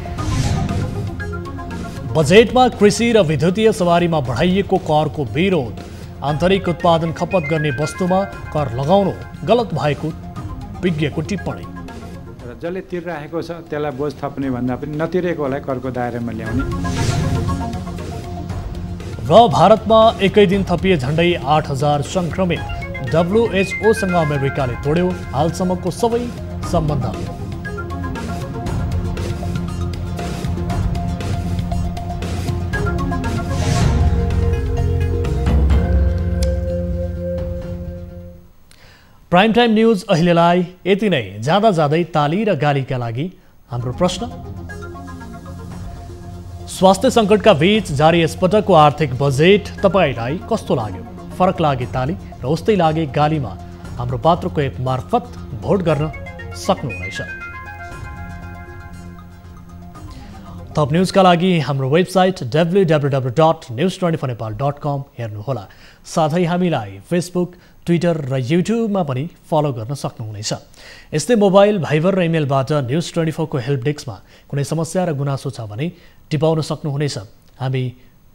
बजेटमा कृषि र विद्युतीय सवारीमा बढाइएको करको विरोध, आन्तरिक उत्पादन खपत गर्ने वस्तुमा कर लगाउनु गलत भएको विज्ञको टिप्पणी। र जसले तिरिरहेको छ त्यसलाई बोझ थप्ने भन्दा पनि नतिरेकोलाई करको दायरामा ल्याउने। र भारतमा एकै दिन थपिए झण्डै 8000 संक्रमित। WHO सँग अमेरिकाले तोड्यो हालसम्मको सबै सम्बन्ध। प्राइम टाइम न्यूज अहिलेलाई यति नै। जाँदा जाँदै ताली र गालीका लागि हाम्रो प्रश्न, स्वास्थ्य सङ्कटका बीच जारी यसपटकको आर्थिक बजेट तपाईलाई कस्तो लाग्यो? फरक लागे ताली र उस्तै लागे गालीमा हाम्रो पात्रको एप मार्फत भोट गर्न सक्नुहुनेछ। थप न्युजका लागि हाम्रो वेबसाइट www.news24nepal.com हेर्नुहोला। साथै हामीलाई फेसबुक, ट्विटर र युट्युबमा पनि फलो गर्न सक्नुहुनेछ। यस्तै मोबाइल, भाइबर र इमेलबाट न्युज 24 को हेल्प डेस्कमा कुनै समस्या र गुनासो छ भने टिपाउन सक्नुहुनेछ। हामी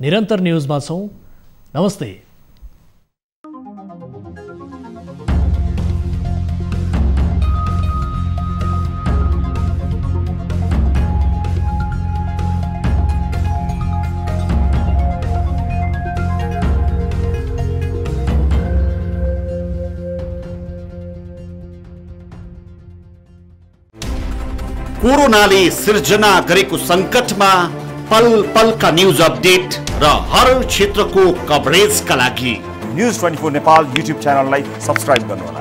निरन्तर न्युजमा छौँ। नमस्ते। कोरोनाले सिर्जना गरेको संकटमा पल पलका न्यूज अपडेट र हर क्षेत्रको कभरेजका लागि न्यूज 24 नेपाल युट्युब च्यानललाई सब्स्क्राइब गर्नुहोला।